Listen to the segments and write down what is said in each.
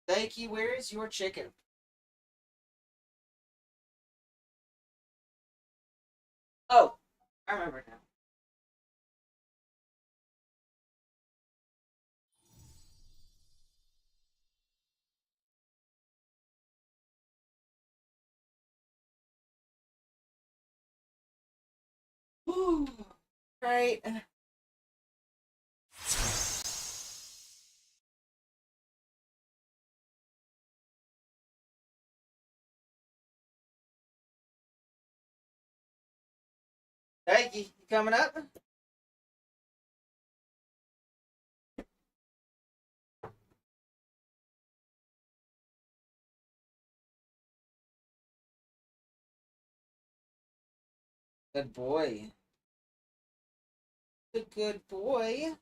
Daiki, where is your chicken? Oh, I remember now. Whew. Right. Daiki, you coming up? Good boy. Good boy.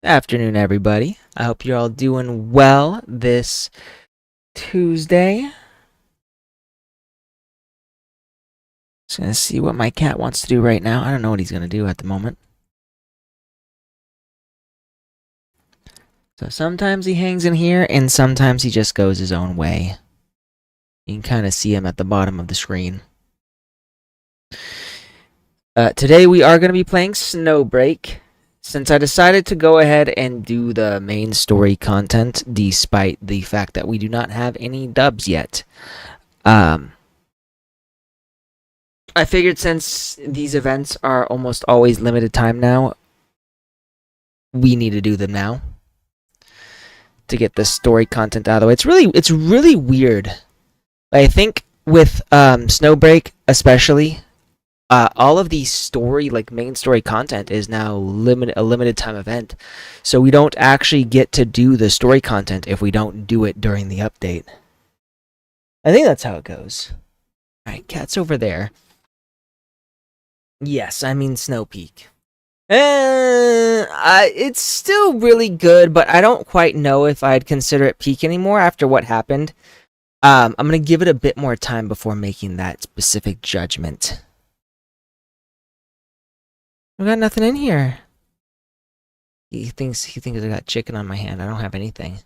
Afternoon, everybody. I hope you're all doing well this Tuesday. Just gonna see what my cat wants to do right now. I don't know what he's gonna do at the moment. So sometimes he hangs in here, and sometimes he just goes his own way. You can kind of see him at the bottom of the screen. Today we are going to be playing Snowbreak. Since I decided to go ahead and do the main story content, despite the fact that we do not have any dubs yet. I figured since these events are almost always limited time now, we need to do them now to get the story content out of the way. It's really weird. I think with Snowbreak especially, all of the story, like main story content, is now a limited time event. So we don't actually get to do the story content if we don't do it during the update. I think that's how it goes. Alright, cat's over there. Yes, I mean Snowpeak. It's still really good, but I don't quite know if I'd consider it peak anymore after what happened. I'm gonna give it a bit more time before making that specific judgment. I got nothing in here. He thinks I got chicken on my hand. I don't have anything.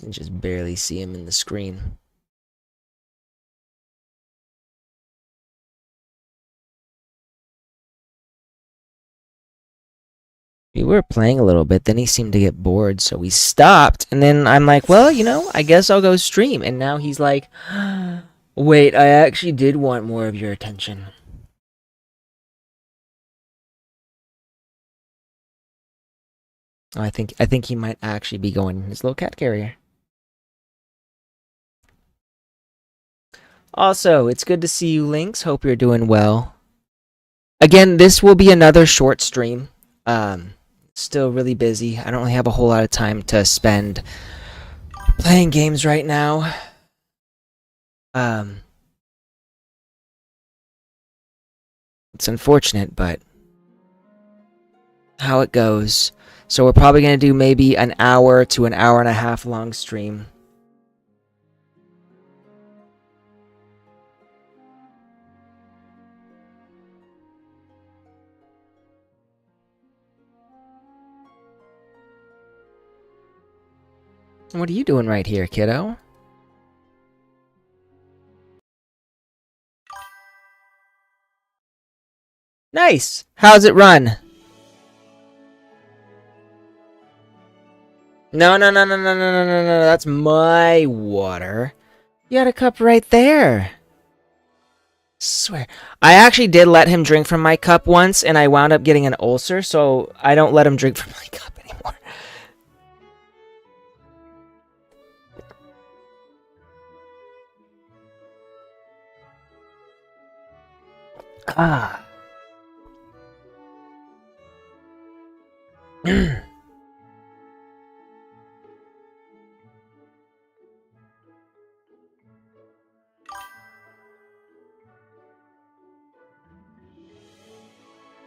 You just barely see him in the screen. We were playing a little bit, then he seemed to get bored, so we stopped, and then I'm like, well, I guess I'll go stream, and now he's like, wait, I actually did want more of your attention. Oh, I think he might actually be going in his little cat carrier. Also, it's good to see you, Lynx. Hope you're doing well. Again, this will be another short stream. Still really busy. I don't really have a whole lot of time to spend playing games right now. It's unfortunate, but how it goes. So we're probably going to do maybe an hour to an hour and a half long stream. What are you doing right here, kiddo? Nice! How's it run? No, no, no, no, no, no, no, no, no. That's my water. You had a cup right there. Swear. I actually did let him drink from my cup once, and I wound up getting an ulcer, so I don't let him drink from my cup anymore. Ah.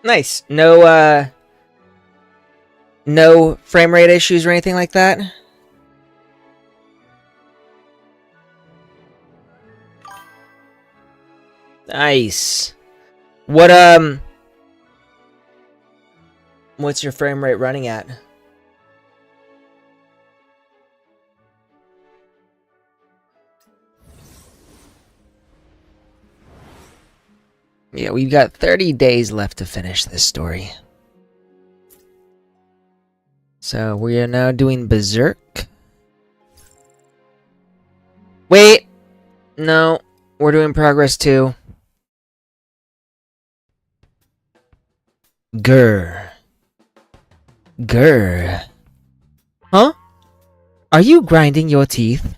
Nice. No frame rate issues or anything like that? Nice. What's your frame rate running at? Yeah, we've got 30 days left to finish this story. So we are now doing Berserk. Wait! No, we're doing Progress 2. Grr. Grr. Huh? Are you grinding your teeth?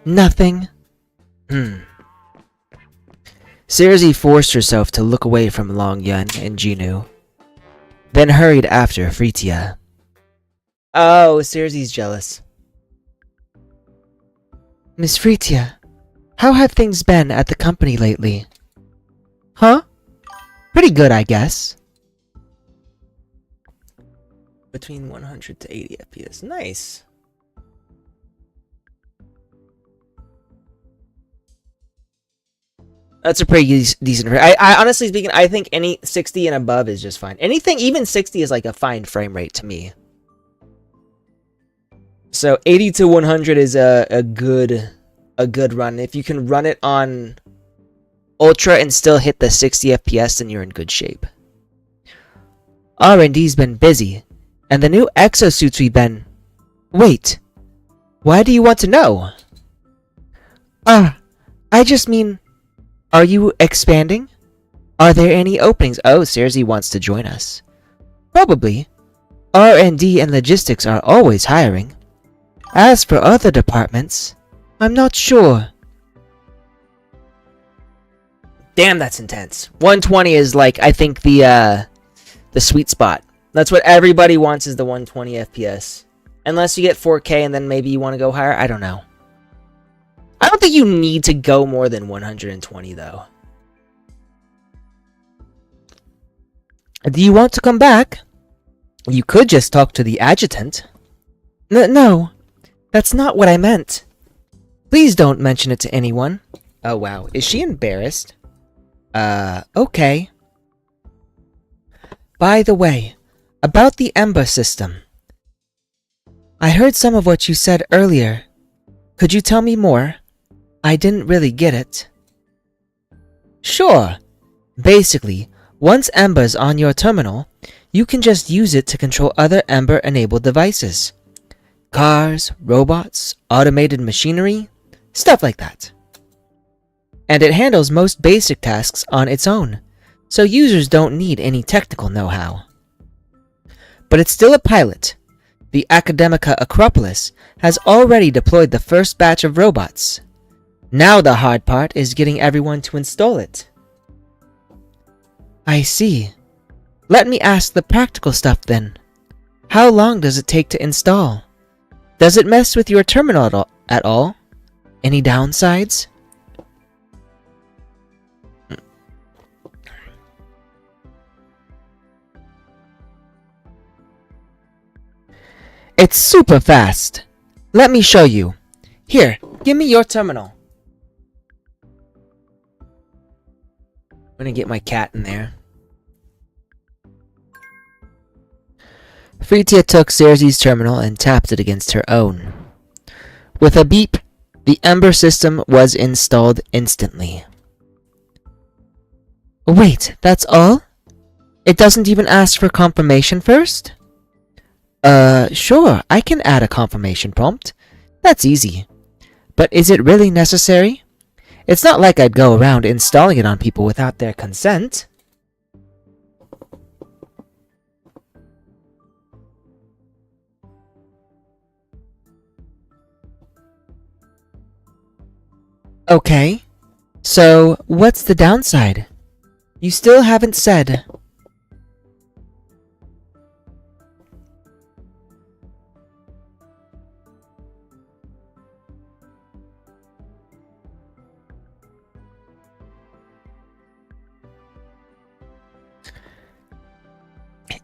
Nothing. Cersei forced herself to look away from Long Yun and Jinu, then hurried after Phrygia. Oh, Cersei's jealous. Miss Phrygia, how have things been at the company lately? Huh? Pretty good, I guess. Between 100 to 80 FPS. Nice. That's a pretty decent. I honestly speaking, I think any 60 and above is just fine. Anything, even 60 is like a fine frame rate to me. So 80 to 100 is a good run. If you can run it on Ultra and still hit the 60 FPS, then you're in good shape. R&D's been busy, and the new exosuits we've been... Wait, why do you want to know? I just mean... Are you expanding? Are there any openings? Oh, Cersei wants to join us. Probably. R&D and logistics are always hiring. As for other departments, I'm not sure. Damn, that's intense. 120 is like, I think, the sweet spot. That's what everybody wants, is the 120 FPS. Unless you get 4K and then maybe you want to go higher. I don't know. I don't think you need to go more than 120, though. Do you want to come back? You could just talk to the adjutant. No, that's not what I meant. Please don't mention it to anyone. Oh, wow. Is she embarrassed? Okay. By the way, about the Ember system. I heard some of what you said earlier. Could you tell me more? I didn't really get it. Sure. Basically, once Ember's on your terminal, you can just use it to control other Ember-enabled devices. Cars, robots, automated machinery, stuff like that. And it handles most basic tasks on its own, so users don't need any technical know-how. But it's still a pilot. The Academica Acropolis has already deployed the first batch of robots. Now the hard part is getting everyone to install it. I see. Let me ask the practical stuff then. How long does it take to install? Does it mess with your terminal at all? Any downsides? It's super fast. Let me show you. Here, give me your terminal. I'm gonna get my cat in there. Phrygia took Cersei's terminal and tapped it against her own. With a beep, the Ember system was installed instantly. Wait, that's all? It doesn't even ask for confirmation first? Sure, I can add a confirmation prompt. That's easy. But is it really necessary? It's not like I'd go around installing it on people without their consent. Okay, so what's the downside? You still haven't said.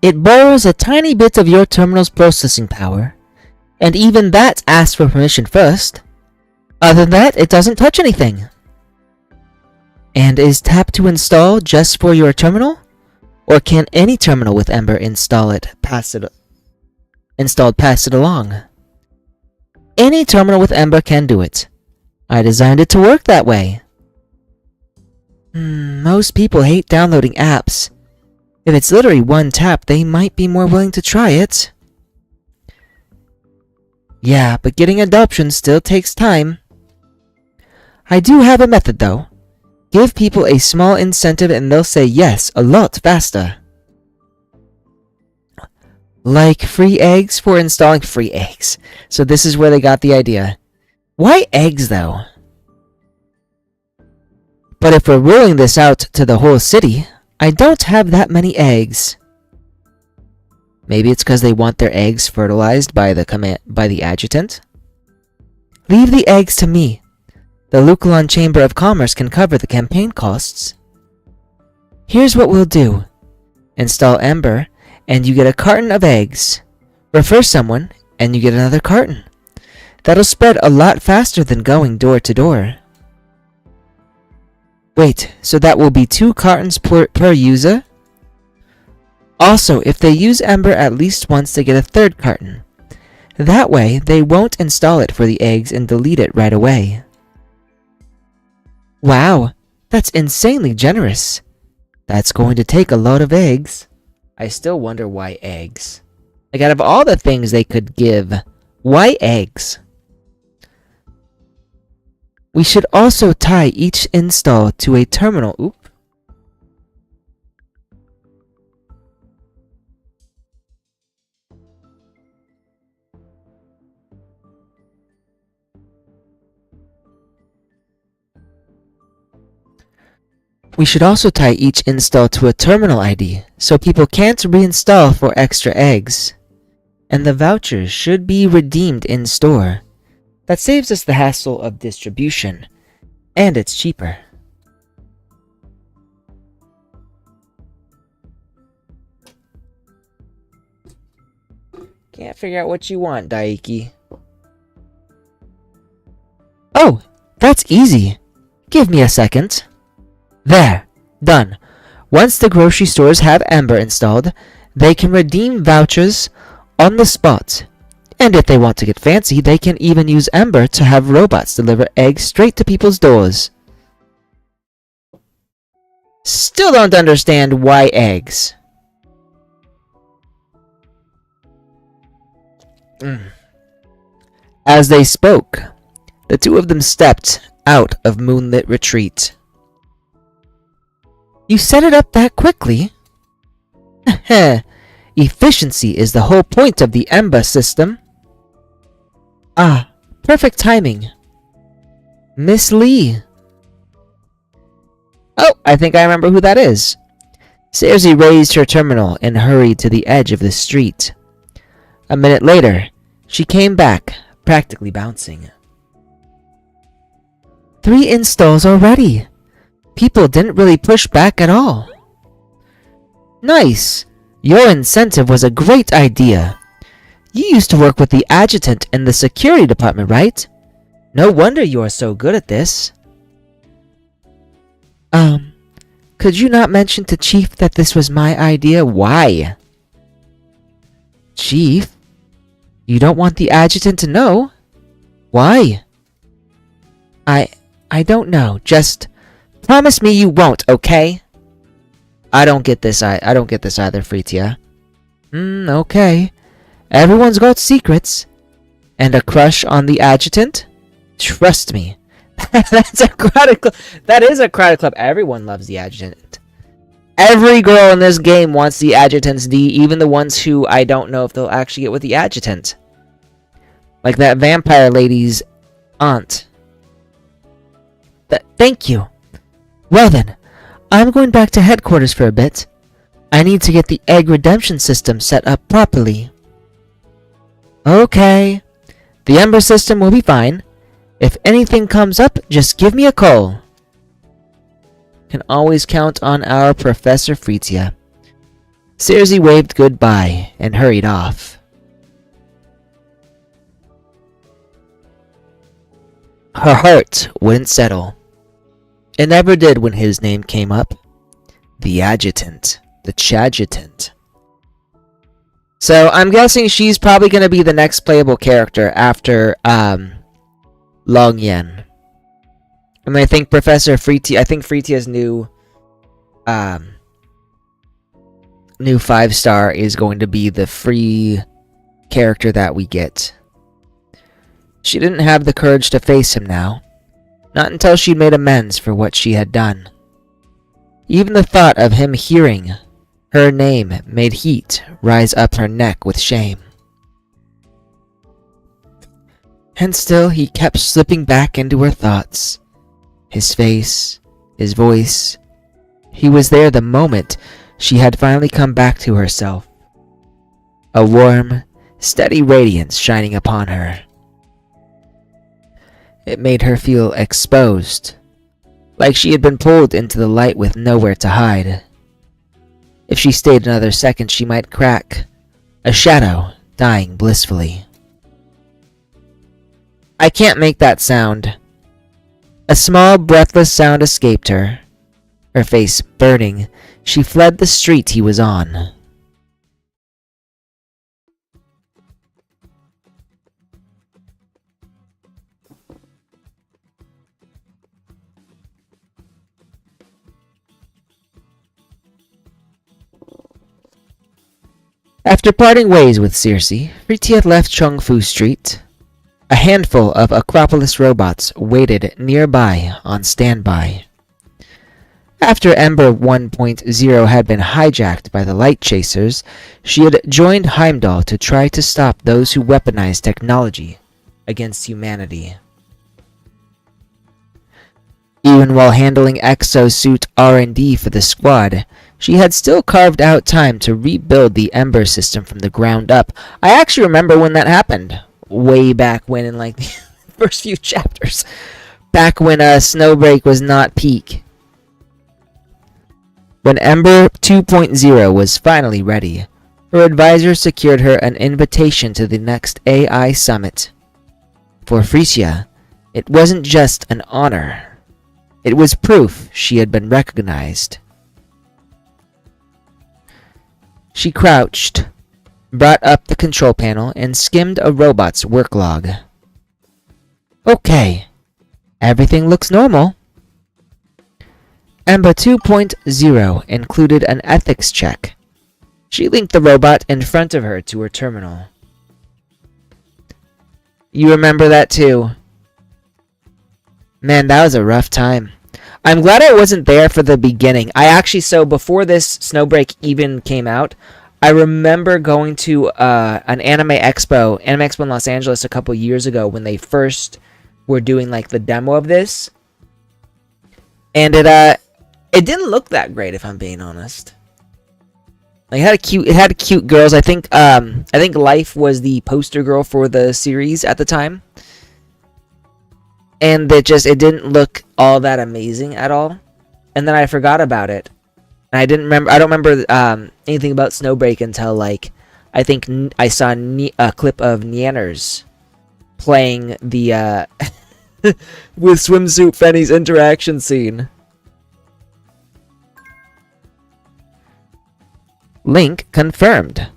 It borrows a tiny bit of your terminal's processing power, and even that asks for permission first. Other than that, it doesn't touch anything. And is tap to install just for your terminal? Or can any terminal with Ember install it, pass it along? Any terminal with Ember can do it. I designed it to work that way. Most people hate downloading apps. If it's literally one tap, they might be more willing to try it. Yeah, but getting adoption still takes time. I do have a method though. Give people a small incentive and they'll say yes a lot faster. Like free eggs for installing free eggs. So this is where they got the idea. Why eggs though? But if we're rolling this out to the whole city, I don't have that many eggs. Maybe it's because they want their eggs fertilized by the adjutant? Leave the eggs to me. The Luculon Chamber of Commerce can cover the campaign costs. Here's what we'll do. Install Ember, and you get a carton of eggs. Refer someone, and you get another carton. That'll spread a lot faster than going door to door. Wait, so that will be 2 cartons per user? Also, if they use Ember at least once, they get a 3rd carton. That way, they won't install it for the eggs and delete it right away. Wow, that's insanely generous. That's going to take a lot of eggs. I still wonder why eggs. Like, out of all the things they could give, why eggs? We should also tie each install to a terminal. Oop. We should also tie each install to a terminal ID, so people can't reinstall for extra eggs. And the vouchers should be redeemed in store. That saves us the hassle of distribution, and it's cheaper. Can't figure out what you want, Daiki. Oh, that's easy. Give me a second. There, done. Once the grocery stores have Ember installed, they can redeem vouchers on the spot. And if they want to get fancy, they can even use Ember to have robots deliver eggs straight to people's doors. Still don't understand why eggs. As they spoke, the two of them stepped out of moonlit retreat. You set it up that quickly? Efficiency is the whole point of the Ember system. Ah, perfect timing. Miss Lee. Oh, I think I remember who that is. Cersei raised her terminal and hurried to the edge of the street. A minute later, she came back, practically bouncing. 3 installs already. People didn't really push back at all. Nice. Your incentive was a great idea. You used to work with the adjutant in the security department, right? No wonder you are so good at this. Could you not mention to Chief that this was my idea? Why? Chief? You don't want the adjutant to know? Why? I don't know. Just promise me you won't, okay? I don't get this either, Freetia. Okay. Everyone's got secrets. And a crush on the adjutant? Trust me. That is a crowded club. Everyone loves the adjutant. Every girl in this game wants the adjutant's D, even the ones who I don't know if they'll actually get with the adjutant. Like that vampire lady's aunt. Thank you. Well then, I'm going back to headquarters for a bit. I need to get the egg redemption system set up properly. Okay. The Ember system will be fine. If anything comes up, just give me a call. Can always count on our Professor Freetia. Circe waved goodbye and hurried off. Her heart wouldn't settle. It never did when his name came up. The adjutant. The Chadjutant. So I'm guessing she's probably going to be the next playable character after Long Yen. And I think Professor Freetia's new 5-star is going to be the free character that we get. She didn't have the courage to face him now. Not until she'd made amends for what she had done. Even the thought of him hearing her name made heat rise up her neck with shame. And still he kept slipping back into her thoughts. His face, his voice. He was there the moment she had finally come back to herself. A warm, steady radiance shining upon her. It made her feel exposed, like she had been pulled into the light with nowhere to hide. If she stayed another second, she might crack, a shadow dying blissfully. I can't make that sound. A small, breathless sound escaped her. Her face burning, she fled the street he was on. After parting ways with Circe, Freetia had left Chongfu Street. A handful of Acropolis robots waited nearby on standby. After Ember 1.0 had been hijacked by the Light Chasers, she had joined Heimdall to try to stop those who weaponized technology against humanity. Even while handling exosuit R&D for the squad, she had still carved out time to rebuild the Ember system from the ground up. I actually remember when that happened. Way back when in like the first few chapters. Back when Snowbreak was not peak. When Ember 2.0 was finally ready, her advisor secured her an invitation to the next AI summit. For Freetia, it wasn't just an honor. It was proof she had been recognized. She crouched, brought up the control panel, and skimmed a robot's work log. Okay, everything looks normal. Ember 2.0 included an ethics check. She linked the robot in front of her to her terminal. You remember that too. Man, that was a rough time. I'm glad I wasn't there for the beginning. So before this Snowbreak even came out, I remember going to an Anime Expo in Los Angeles a couple years ago when they first were doing like the demo of this. And it didn't look that great, if I'm being honest. Like it had cute girls. I think Life was the poster girl for the series at the time. And it didn't look all that amazing at all. And then I forgot about it. And I don't remember anything about Snowbreak until like I think I saw a clip of Nianners playing the with Swimsuit Fenny's interaction scene. Link confirmed.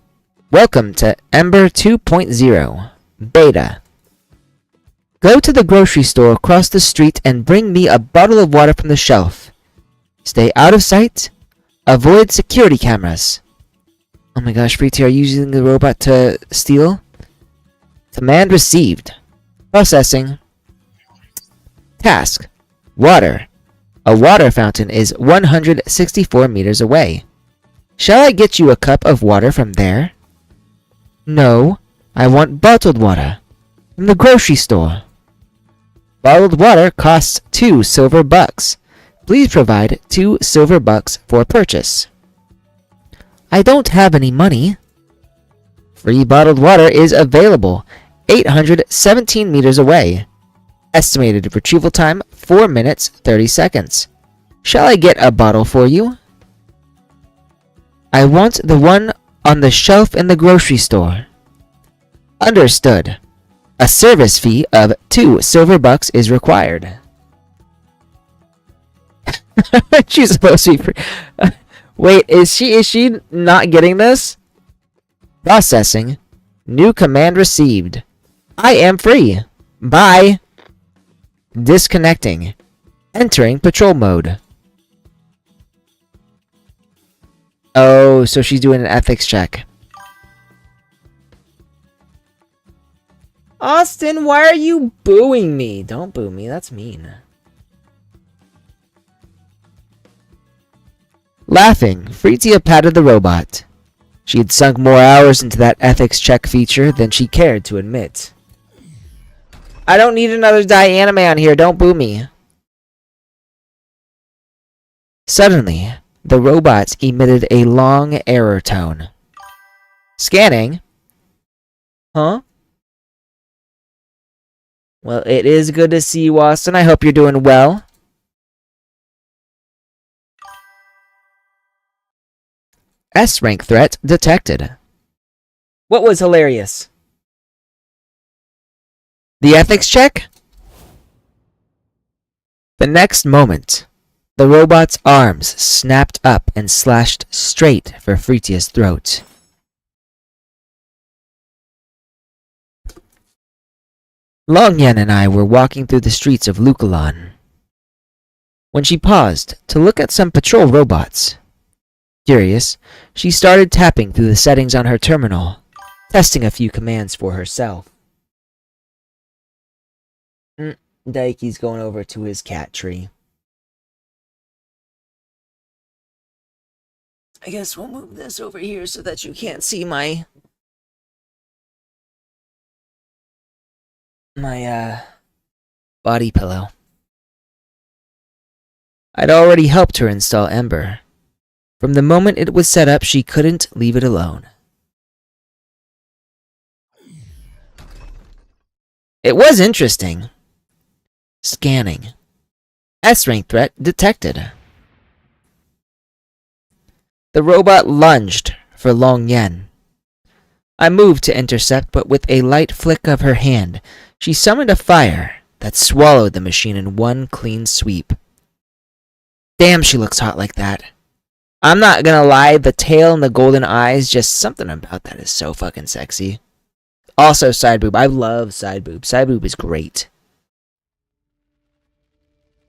Welcome to Ember 2.0 Beta. Go to the grocery store across the street and bring me a bottle of water from the shelf. Stay out of sight. Avoid security cameras. Oh my gosh, Preeti, are you using the robot to steal? Command received. Processing. Task. Water. A water fountain is 164 meters away. Shall I get you a cup of water from there? No, I want bottled water. From the grocery store. Bottled water costs 2 silver bucks. Please provide 2 silver bucks for purchase. I don't have any money. Free bottled water is available 817 meters away. Estimated retrieval time 4 minutes 30 seconds. Shall I get a bottle for you? I want the one on the shelf in the grocery store. Understood. A service fee of 2 silver bucks is required. She's supposed to be free. Wait, is she not getting this? Processing. New command received. I am free. Bye. Disconnecting. Entering patrol mode. Oh, so she's doing an ethics check. Austin, why are you booing me? Don't boo me, that's mean. Laughing, Freetia patted the robot. She had sunk more hours into that ethics check feature than she cared to admit. I don't need another die anime on here, don't boo me. Suddenly, the robot emitted a long error tone. Scanning. Huh? Well, it is good to see you, Austin. I hope you're doing well. S-rank threat detected. What was hilarious? The ethics check? The next moment, the robot's arms snapped up and slashed straight for Freetia's throat. Longyan and I were walking through the streets of Lukalon when she paused to look at some patrol robots. Curious, she started tapping through the settings on her terminal, testing a few commands for herself. Daiki's going over to his cat tree. I guess we'll move this over here so that you can't see my body pillow. I'd already helped her install Ember. From the moment it was set up, she couldn't leave it alone. It was interesting. Scanning. S-rank threat detected. The robot lunged for Long Yen. I moved to intercept, but with a light flick of her hand, she summoned a fire that swallowed the machine in one clean sweep. Damn, she looks hot like that. I'm not gonna lie, the tail and the golden eyes, just something about that is so fucking sexy. Also, side boob. I love side boob. Side boob is great.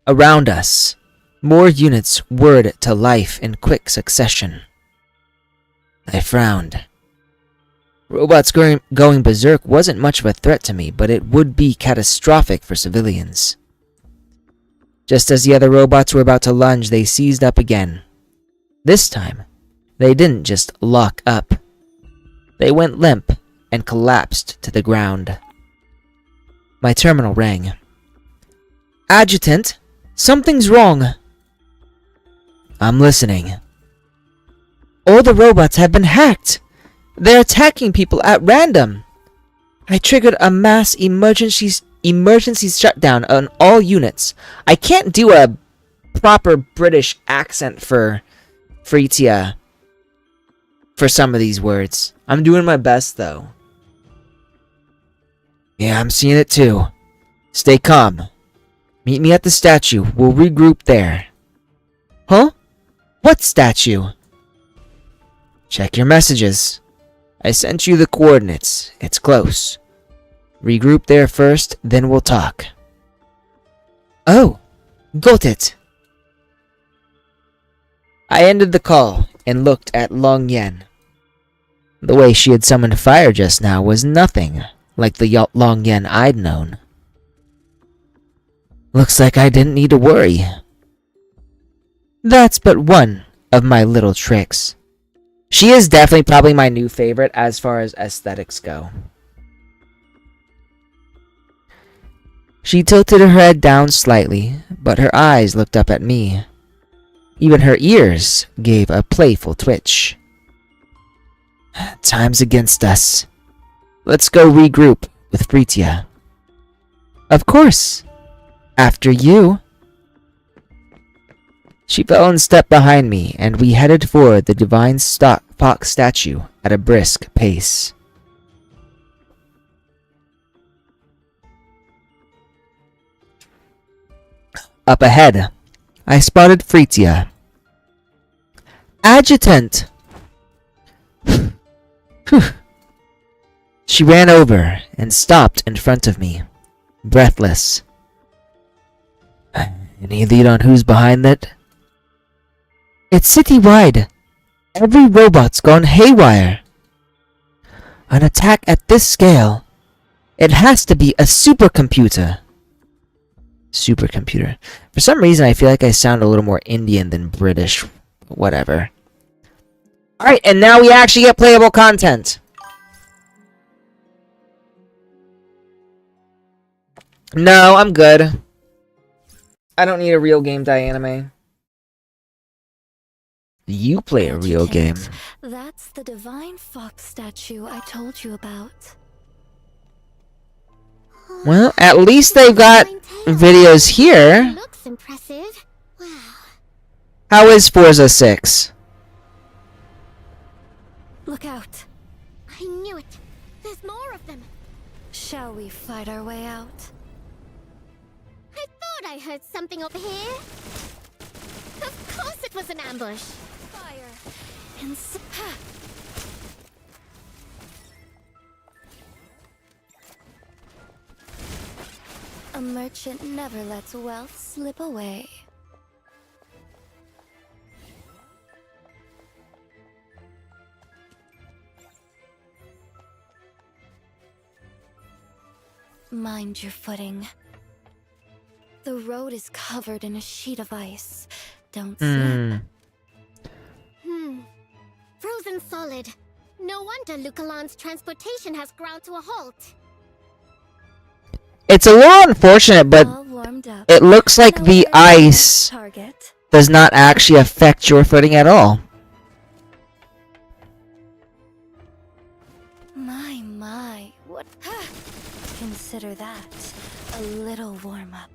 Around us, more units whirred to life in quick succession. I frowned. Robots going berserk wasn't much of a threat to me, but it would be catastrophic for civilians. Just as the other robots were about to lunge, they seized up again. This time, they didn't just lock up. They went limp and collapsed to the ground. My terminal rang. Adjutant, something's wrong. I'm listening. All the robots have been hacked. They're attacking people at random. I triggered a mass emergency shutdown on all units. I can't do a proper British accent for Freetia for some of these words. I'm doing my best though. Yeah, I'm seeing it too. Stay calm. Meet me at the statue. We'll regroup there. Huh? What statue? Check your messages. I sent you the coordinates. It's close. Regroup there first, then we'll talk. Oh, got it. I ended the call and looked at Long Yen. The way she had summoned fire just now was nothing like the Long Yen I'd known. Looks like I didn't need to worry. That's but one of my little tricks. She is definitely probably my new favorite as far as aesthetics go. She tilted her head down slightly, but her eyes looked up at me. Even her ears gave a playful twitch. Time's against us. Let's go regroup with Freetia. Of course. After you. She fell in step behind me, and we headed for the divine fox statue at a brisk pace. Up ahead, I spotted Fritia. Adjutant! She ran over and stopped in front of me, breathless. Any lead on who's behind that? It's citywide. Every robot's gone haywire. An attack at this scale. It has to be a supercomputer. Supercomputer. For some reason, I feel like I sound a little more Indian than British. Whatever. Alright, and now we actually get playable content. No, I'm good. I don't need a real game anime. You play a real game. That's the divine fox statue I told you about. Well, at least they've got videos here. Looks impressive. Wow. How is Forza 6? Look out. I knew it. There's more of them. Shall we fight our way out? I thought I heard something over here. Of course it was an ambush. Fire and a merchant never lets wealth slip away. Mind your footing. The road is covered in a sheet of ice. Don't slip. Frozen solid. No wonder Lucalan's transportation has ground to a halt. It's a little unfortunate, but All warmed up. it looks like the Now we're near ice target. does not actually affect your footing at all. My, what? Consider that a little warm-up.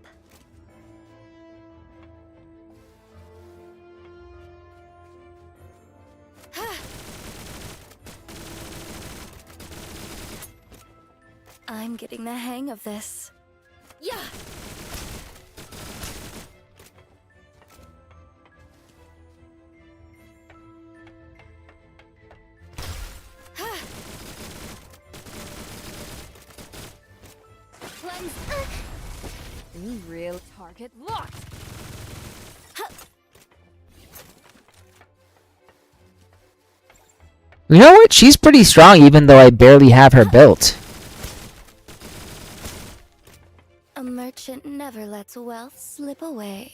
I'm getting the hang of this. Yeah. Real target locked. You know what? She's pretty strong, even though I barely have her built. A merchant never lets wealth slip away.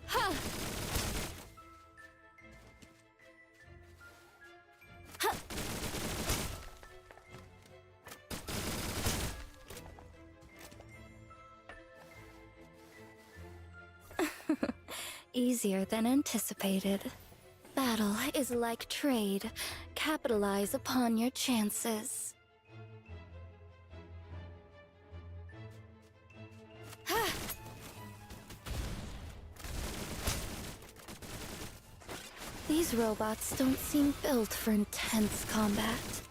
Ha! Ha! Easier than anticipated. Battle is like trade. Capitalize upon your chances. These robots don't seem built for intense combat.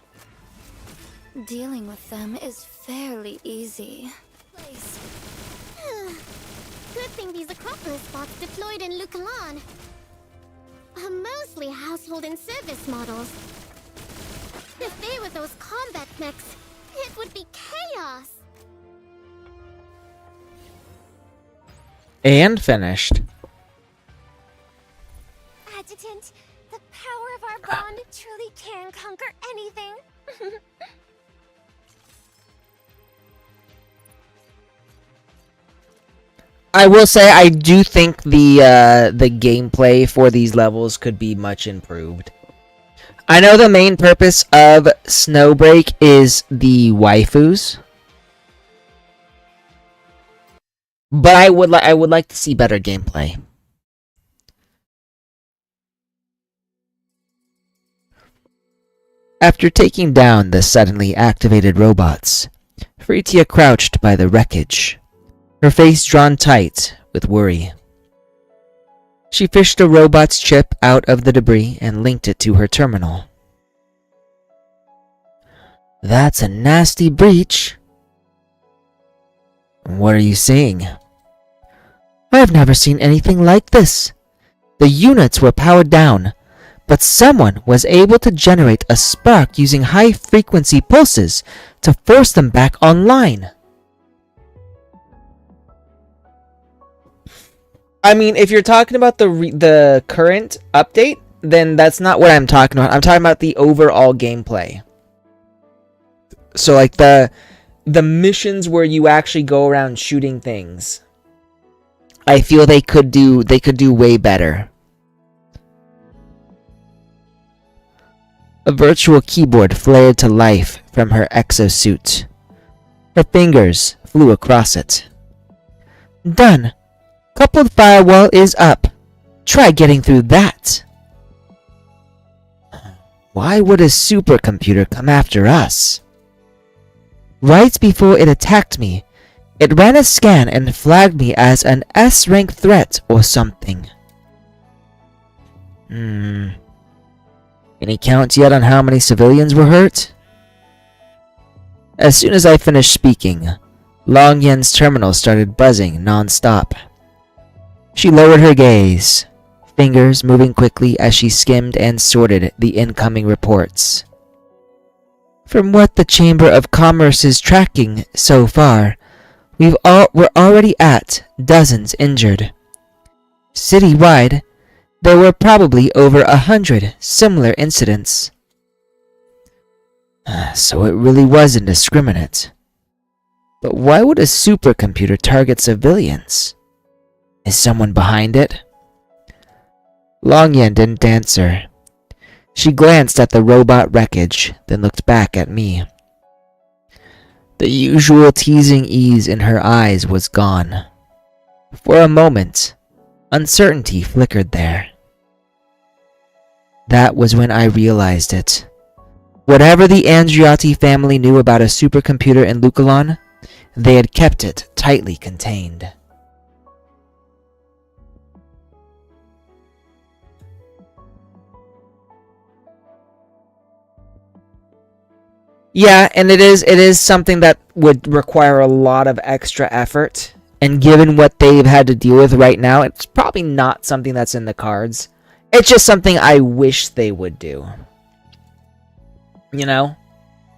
Dealing with them is fairly easy. Place. Good thing these Acropolis bots deployed in Lucalan are mostly household and service models. If they were those combat mechs, it would be chaos. And finished. Adjutant, the power of our bond truly can conquer anything. I will say I do think the gameplay for these levels could be much improved. I know the main purpose of Snowbreak is the waifus, but I would like to see better gameplay. After taking down the suddenly activated robots, Fritia crouched by the wreckage, her face drawn tight with worry. She fished a robot's chip out of the debris and linked it to her terminal. That's a nasty breach. What are you seeing? I've never seen anything like this. The units were powered down, but someone was able to generate a spark using high-frequency pulses to force them back online. I mean, if you're talking about the current update, then that's not what I'm talking about. I'm talking about the overall gameplay. So like the missions where you actually go around shooting things. I feel they could do way better. A virtual keyboard flared to life from her exosuit. Her fingers flew across it. Done. Coupled firewall is up. Try getting through that. Why would a supercomputer come after us? Right before it attacked me, it ran a scan and flagged me as an S-rank threat or something. Any counts yet on how many civilians were hurt? As soon as I finished speaking, Long Yen's terminal started buzzing non-stop. She lowered her gaze, fingers moving quickly as she skimmed and sorted the incoming reports. From what the Chamber of Commerce is tracking so far, we're already at dozens injured. Citywide, there were probably over 100 similar incidents. So it really was indiscriminate. But why would a supercomputer target civilians? Is someone behind it? Long Yen didn't answer. She glanced at the robot wreckage, then looked back at me. The usual teasing ease in her eyes was gone. For a moment, uncertainty flickered there. That was when I realized it. Whatever the Andriotti family knew about a supercomputer in Lukalon, they had kept it tightly contained. Yeah, and it is something that would require a lot of extra effort. And given what they've had to deal with right now, it's probably not something that's in the cards. It's just something I wish they would do. You know?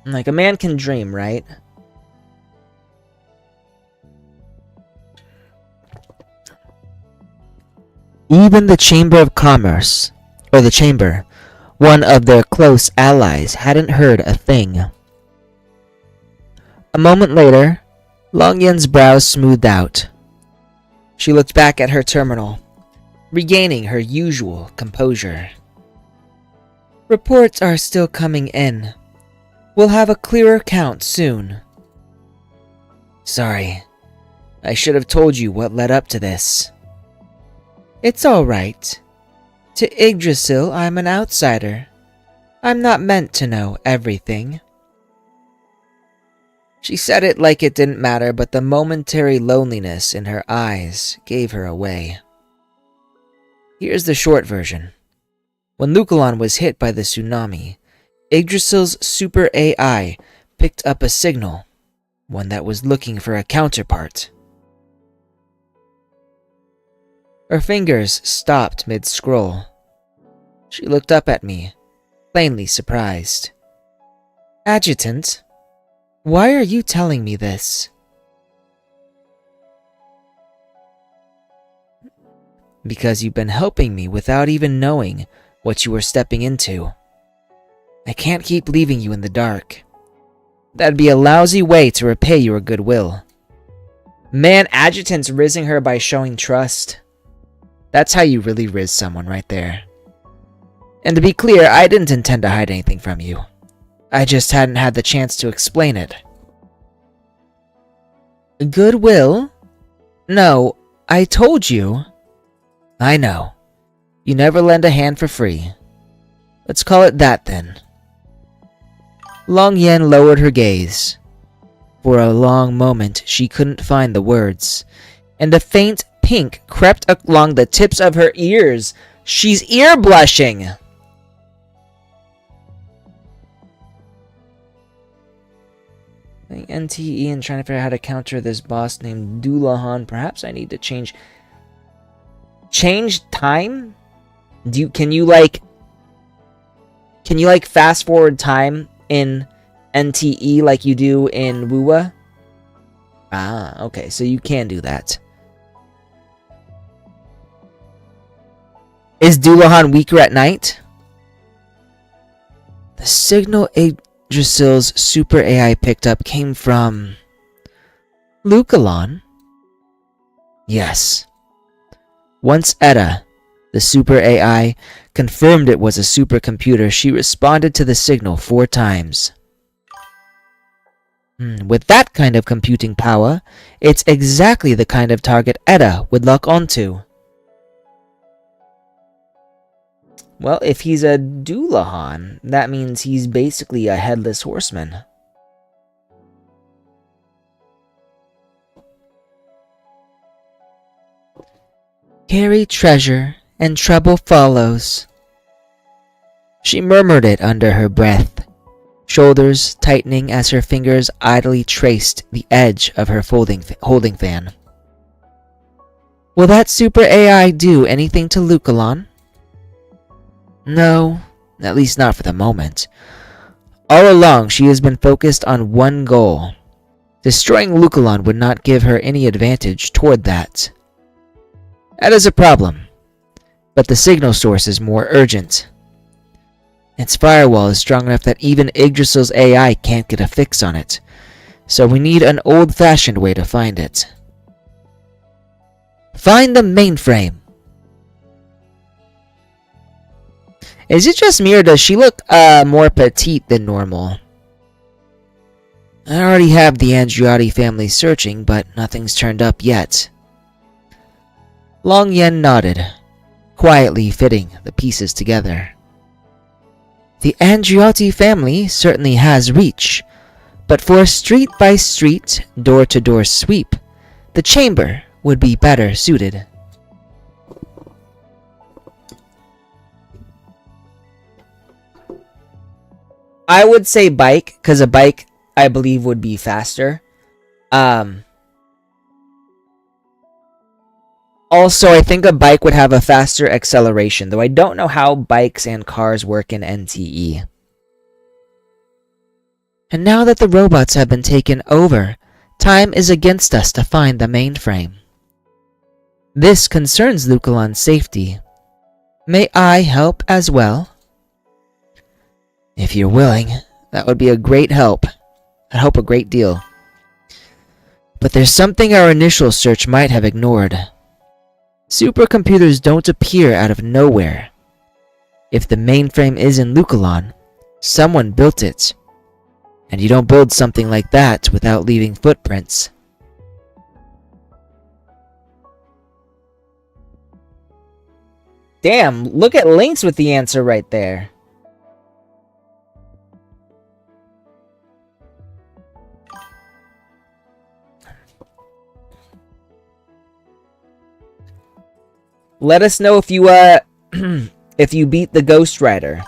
Like, a man can dream, right? Even the Chamber of Commerce, or the Chamber, one of their close allies, hadn't heard a thing. A moment later, Long Yen's brows smoothed out. She looked back at her terminal, regaining her usual composure. Reports are still coming in. We'll have a clearer count soon. Sorry, I should have told you what led up to this. It's all right. To Yggdrasil, I'm an outsider. I'm not meant to know everything. She said it like it didn't matter, but the momentary loneliness in her eyes gave her away. Here's the short version. When Lukalon was hit by the tsunami, Yggdrasil's super AI picked up a signal, one that was looking for a counterpart. Her fingers stopped mid-scroll. She looked up at me, plainly surprised. Adjutant, why are you telling me this? Because you've been helping me without even knowing what you were stepping into. I can't keep leaving you in the dark. That'd be a lousy way to repay your goodwill. Man, Adjutant's rizzing her by showing trust. That's how you really rizz someone right there. And to be clear, I didn't intend to hide anything from you. I just hadn't had the chance to explain it. Goodwill? No, I told you. I know. You never lend a hand for free. Let's call it that then. Long Yen lowered her gaze. For a long moment, she couldn't find the words, and a faint pink crept along the tips of her ears. She's ear blushing. NTE and trying to figure out how to counter this boss named Dulahan. Perhaps I need to change time? Can you fast forward time in NTE like you do in WUA? Ah, okay, so you can do that. Is Dulahan weaker at night? The signal Yggdrasil's super AI picked up came from Lukalon? Yes. Once Etta, the super AI, confirmed it was a supercomputer, she responded to the signal 4 times. With that kind of computing power, it's exactly the kind of target Etta would lock onto. Well, if he's a Dulahan, that means he's basically a headless horseman. Carry treasure, and trouble follows. She murmured it under her breath, shoulders tightening as her fingers idly traced the edge of her holding fan. Will that super AI do anything to Lukalon? No, at least not for the moment. All along, she has been focused on one goal. Destroying Lukalon would not give her any advantage toward that. That is a problem, but the signal source is more urgent. Its firewall is strong enough that even Yggdrasil's AI can't get a fix on it, so we need an old-fashioned way to find it. Find the mainframe! Is it just me, or does she look more petite than normal? I already have the Andriotti family searching, but nothing's turned up yet. Long Yen nodded, quietly fitting the pieces together. The Andriotti family certainly has reach, but for a street-by-street, door-to-door sweep, the chamber would be better suited. I would say bike, because a bike, I believe, would be faster. Also, I think a bike would have a faster acceleration, though I don't know how bikes and cars work in NTE. And now that the robots have been taken over, time is against us to find the mainframe. This concerns Lukalon's safety. May I help as well? If you're willing, that would be a great help. I'd help a great deal. But there's something our initial search might have ignored. Supercomputers don't appear out of nowhere. If the mainframe is in Lukalon, someone built it. And you don't build something like that without leaving footprints. Damn, look at Lynx with the answer right there. Let us know if you if you beat the Ghost Rider.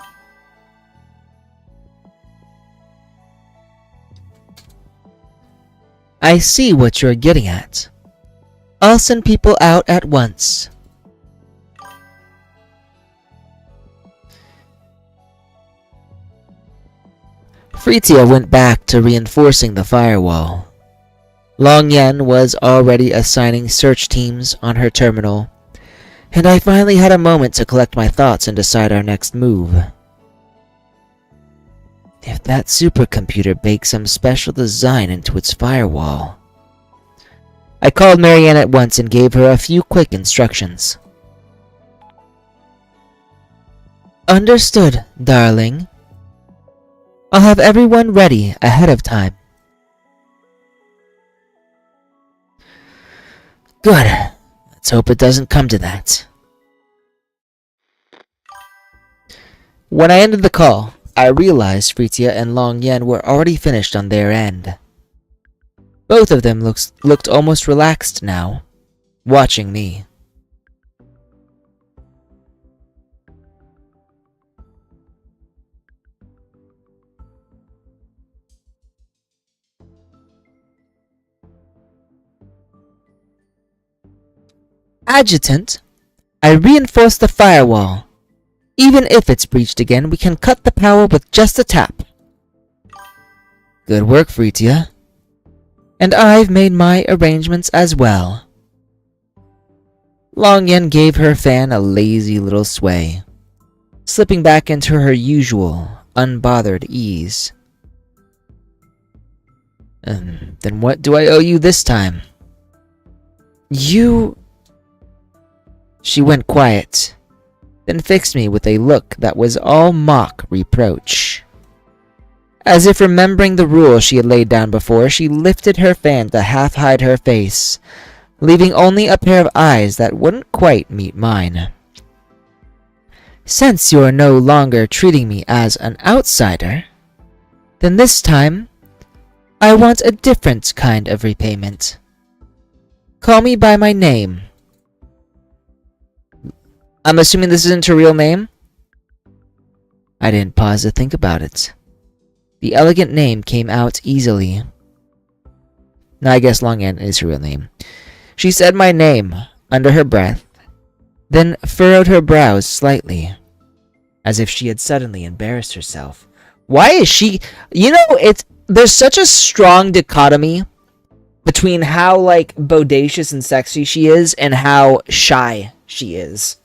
I see what you're getting at. I'll send people out at once. Fritia went back to reinforcing the firewall. Long Yen was already assigning search teams on her terminal, and I finally had a moment to collect my thoughts and decide our next move. If that supercomputer baked some special design into its firewall. I called Marianne at once and gave her a few quick instructions. Understood, darling. I'll have everyone ready ahead of time. Good. Let's hope it doesn't come to that. When I ended the call, I realized Fritia and Long Yen were already finished on their end. Both of them looked almost relaxed now. watching me. Adjutant, I reinforced the firewall. Even if it's breached again, we can cut the power with just a tap. Good work, Fritia. And I've made my arrangements as well. Longyen gave her fan a lazy little sway, slipping back into her usual, unbothered ease. Then what do I owe you this time? You... She went quiet, then fixed me with a look that was all mock reproach. As if remembering the rule she had laid down before, she lifted her fan to half hide her face, leaving only a pair of eyes that wouldn't quite meet mine. Since you are no longer treating me as an outsider, then this time, I want a different kind of repayment. Call me by my name. I'm assuming this isn't her real name? I didn't pause to think about it. The elegant name came out easily. No, I guess Longyen is her real name. She said my name under her breath, then furrowed her brows slightly, as if she had suddenly embarrassed herself. Why is she... You know, there's such a strong dichotomy between how, like, bodacious and sexy she is and how shy she is.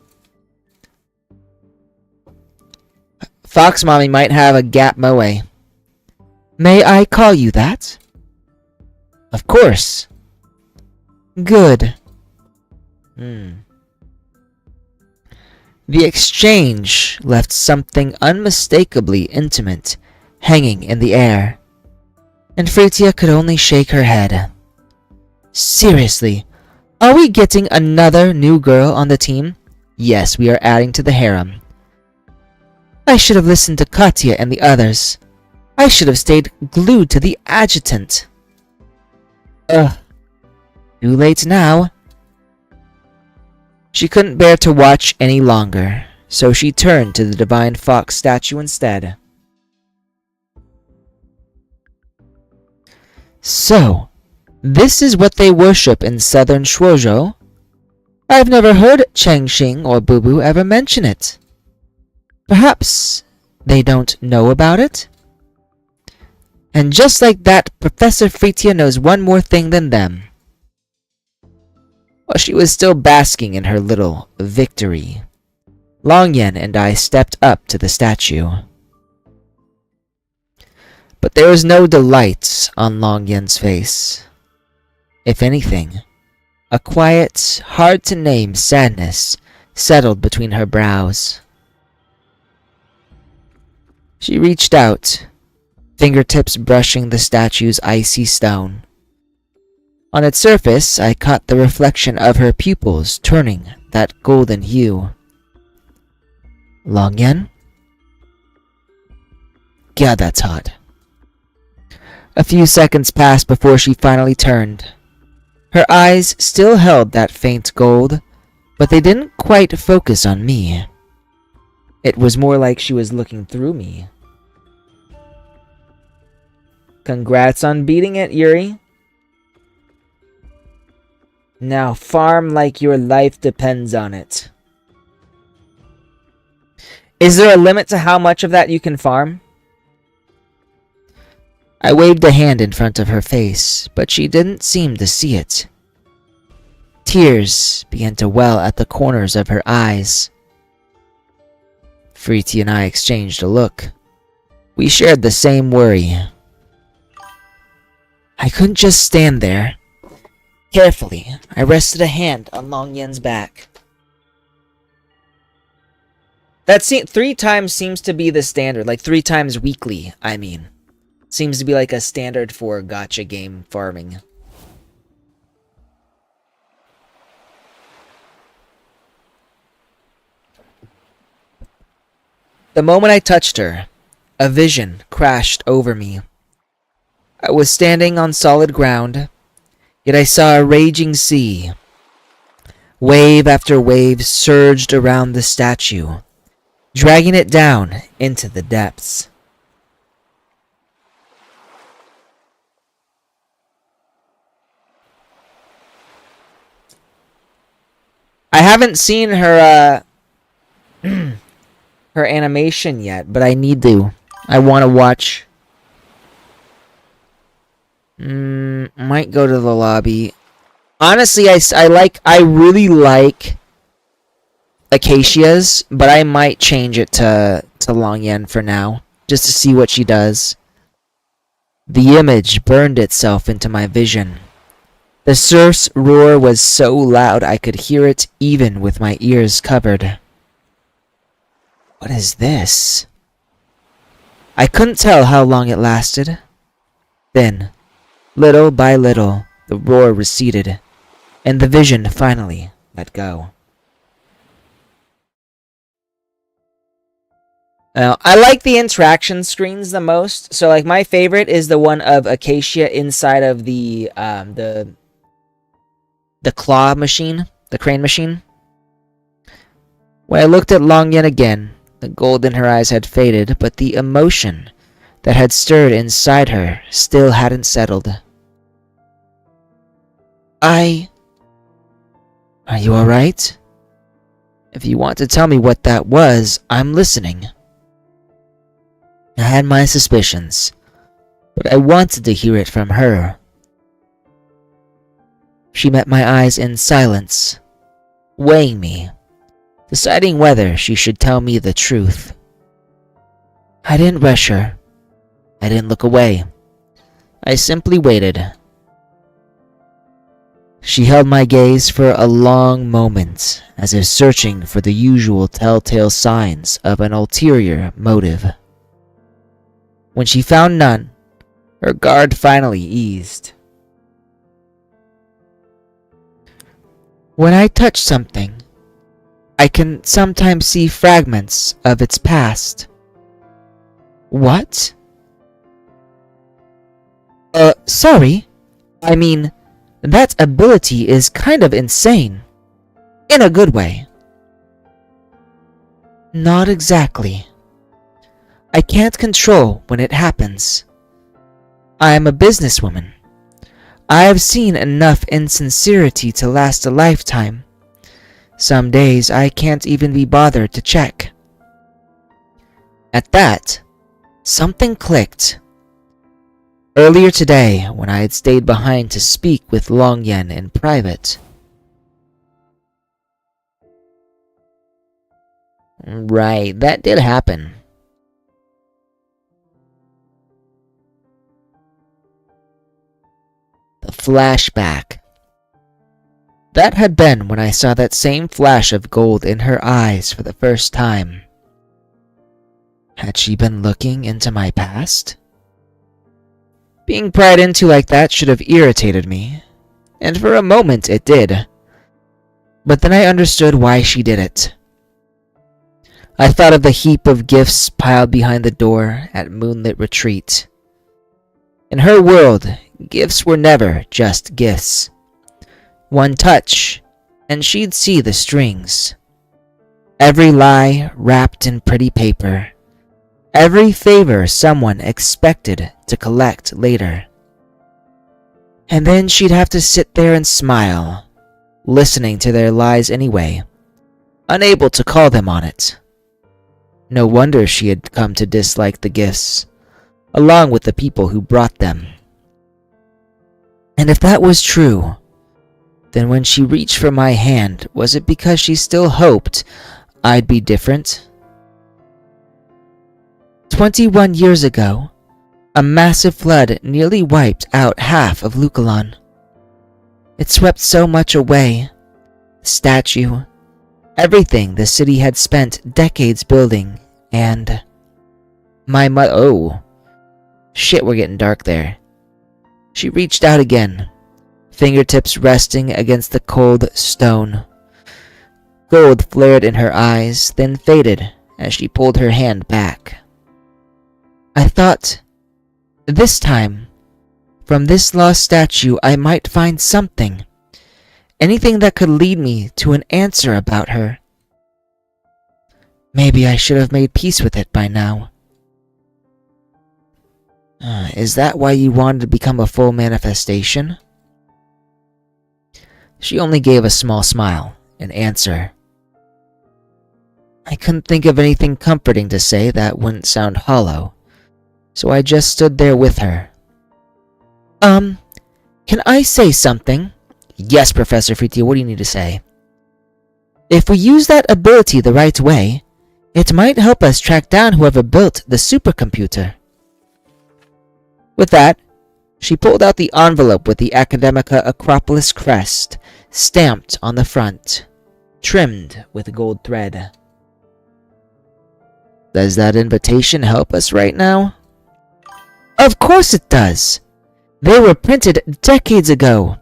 Fox Mommy might have a gap moe. May I call you that? Of course. Good. The exchange left something unmistakably intimate hanging in the air, and Fritia could only shake her head. Seriously, are we getting another new girl on the team? Yes, we are adding to the harem. I should have listened to Katya and the others. I should have stayed glued to the adjutant. Ugh. Too late now. She couldn't bear to watch any longer, so she turned to the Divine Fox statue instead. So, this is what they worship in southern Shuozhou? I've never heard Chengxing or Bubu ever mention it. Perhaps they don't know about it? And just like that, Professor Fritia knows one more thing than them. While she was still basking in her little victory, Longyen and I stepped up to the statue. But there was no delight on Longyen's face. If anything, a quiet, hard-to-name sadness settled between her brows. She reached out, fingertips brushing the statue's icy stone. On its surface, I caught the reflection of her pupils turning that golden hue. Longyen? God, that's hot. A few seconds passed before she finally turned. Her eyes still held that faint gold, but they didn't quite focus on me. It was more like she was looking through me. Congrats on beating it, Yuri. Now farm like your life depends on it. Is there a limit to how much of that you can farm? I waved a hand in front of her face, but she didn't seem to see it. Tears began to well at the corners of her eyes. Fritia and I exchanged a look. We shared the same worry. I couldn't just stand there. Carefully, I rested a hand on Longyen's back. That 3 times seems to be the standard, like 3 times weekly, I mean. Seems to be like a standard for gacha game farming. The moment I touched her, a vision crashed over me. I was standing on solid ground, yet I saw a raging sea. Wave after wave surged around the statue, dragging it down into the depths. I haven't seen her her animation yet, but I need to. I want to watch. Might go to the lobby. Honestly, I really like Acacia's, but I might change it to Longyan for now, just to see what she does. The image burned itself into my vision. The surf's roar was so loud I could hear it even with my ears covered. What is this? I couldn't tell how long it lasted. Then, little by little, the roar receded, and the vision finally let go. Now, I like the interaction screens the most. So, like, my favorite is the one of Acacia inside of the claw machine, the crane machine. When I looked at Longyan again, the gold in her eyes had faded, but the emotion that had stirred inside her still hadn't settled. Are you alright? If you want to tell me what that was, I'm listening. I had my suspicions, but I wanted to hear it from her. She met my eyes in silence, weighing me, deciding whether she should tell me the truth. I didn't rush her. I didn't look away. I simply waited. She held my gaze for a long moment, as if searching for the usual telltale signs of an ulterior motive. When she found none, her guard finally eased. When I touch something, I can sometimes see fragments of its past. What? Sorry. I mean, that ability is kind of insane. In a good way. Not exactly. I can't control when it happens. I am a businesswoman. I have seen enough insincerity to last a lifetime. Some days I can't even be bothered to check. At that, something clicked. Earlier today, when I had stayed behind to speak with Longyan in private. Right, that did happen. The flashback. That had been when I saw that same flash of gold in her eyes for the first time. Had she been looking into my past? Being pried into like that should have irritated me, and for a moment it did. But then I understood why she did it. I thought of the heap of gifts piled behind the door at Moonlit Retreat. In her world, gifts were never just gifts. One touch, and she'd see the strings. Every lie wrapped in pretty paper. Every favor someone expected to collect later. And then she'd have to sit there and smile, listening to their lies anyway, unable to call them on it. No wonder she had come to dislike the gifts, along with the people who brought them. And if that was true, then when she reached for my hand, was it because she still hoped I'd be different? 21 years ago, a massive flood nearly wiped out half of Lukalon. It swept so much away. The statue, everything the city had spent decades building, and my mother. Oh, shit, we're getting dark there. She reached out again, fingertips resting against the cold stone. Gold flared in her eyes, then faded as she pulled her hand back. I thought, this time, from this lost statue I might find something. Anything that could lead me to an answer about her. Maybe I should have made peace with it by now. Is that why you wanted to become a full manifestation? She only gave a small smile in answer. I couldn't think of anything comforting to say that wouldn't sound hollow, so I just stood there with her. Can I say something? Yes, Professor Fritia, what do you need to say? If we use that ability the right way, it might help us track down whoever built the supercomputer. With that, she pulled out the envelope with the Academica Acropolis crest stamped on the front, trimmed with gold thread. Does that invitation help us right now? Of course it does! They were printed decades ago,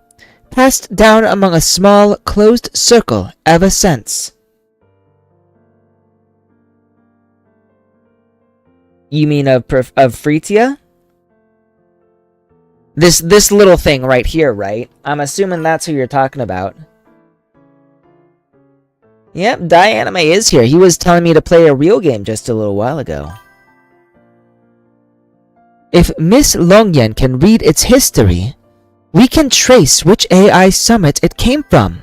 passed down among a small, closed circle ever since. You mean of Fritia? This little thing right here, right? I'm assuming that's who you're talking about. Yep, Dianime is here. He was telling me to play a real game just a little while ago. If Miss Longyen can read its history, we can trace which AI summit it came from.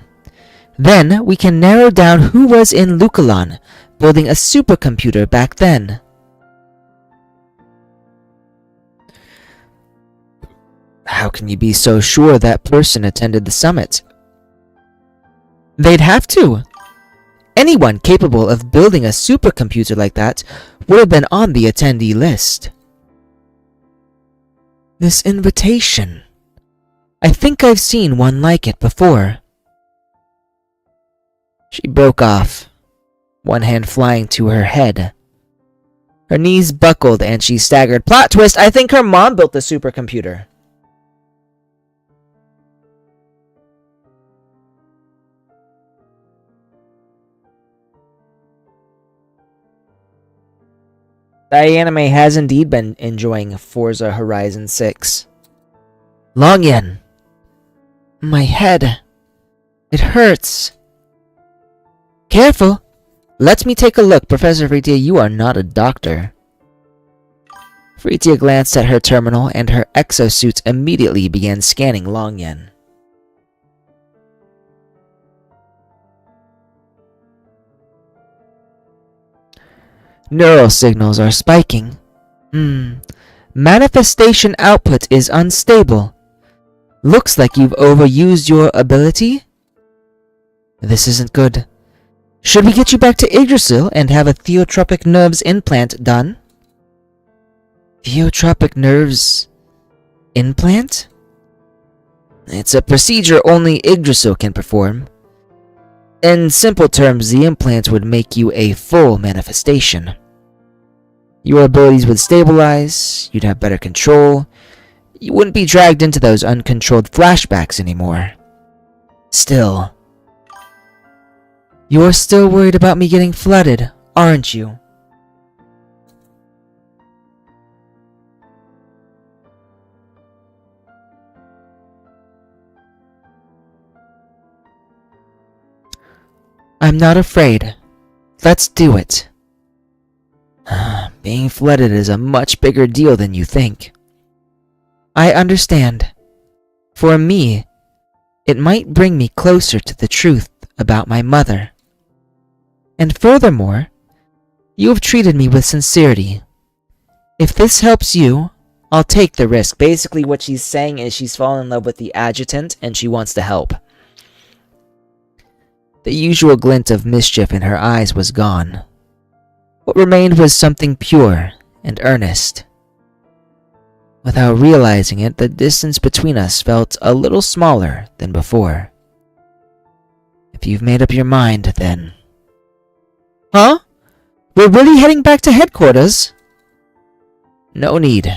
Then we can narrow down who was in Lucalan, building a supercomputer back then. How can you be so sure that person attended the summit? They'd have to. Anyone capable of building a supercomputer like that would have been on the attendee list. This invitation. I think I've seen one like it before. She broke off, one hand flying to her head. Her knees buckled and she staggered. Plot twist, I think her mom built the supercomputer. Dianime has indeed been enjoying Forza Horizon 6. Longyen. My head. It hurts. Careful. Let me take a look. Professor Fritia, you are not a doctor. Fritia glanced at her terminal and her exosuit immediately began scanning Longyen. Neural signals are spiking. Manifestation output is unstable. Looks like you've overused your ability. This isn't good. Should we get you back to Yggdrasil and have a theotropic nerves implant done? Theotropic nerves implant? It's a procedure only Yggdrasil can perform. In simple terms, the implant would make you a full manifestation. Your abilities would stabilize, you'd have better control, you wouldn't be dragged into those uncontrolled flashbacks anymore. Still, you're still worried about me getting flooded, aren't you? I'm not afraid. Let's do it. Being flooded is a much bigger deal than you think. I understand. For me, it might bring me closer to the truth about my mother. And furthermore, you have treated me with sincerity. If this helps you, I'll take the risk. Basically, what she's saying is she's fallen in love with the adjutant and she wants to help. The usual glint of mischief in her eyes was gone. What remained was something pure and earnest. Without realizing it, the distance between us felt a little smaller than before. If you've made up your mind, then... Huh? We're really heading back to headquarters? No need.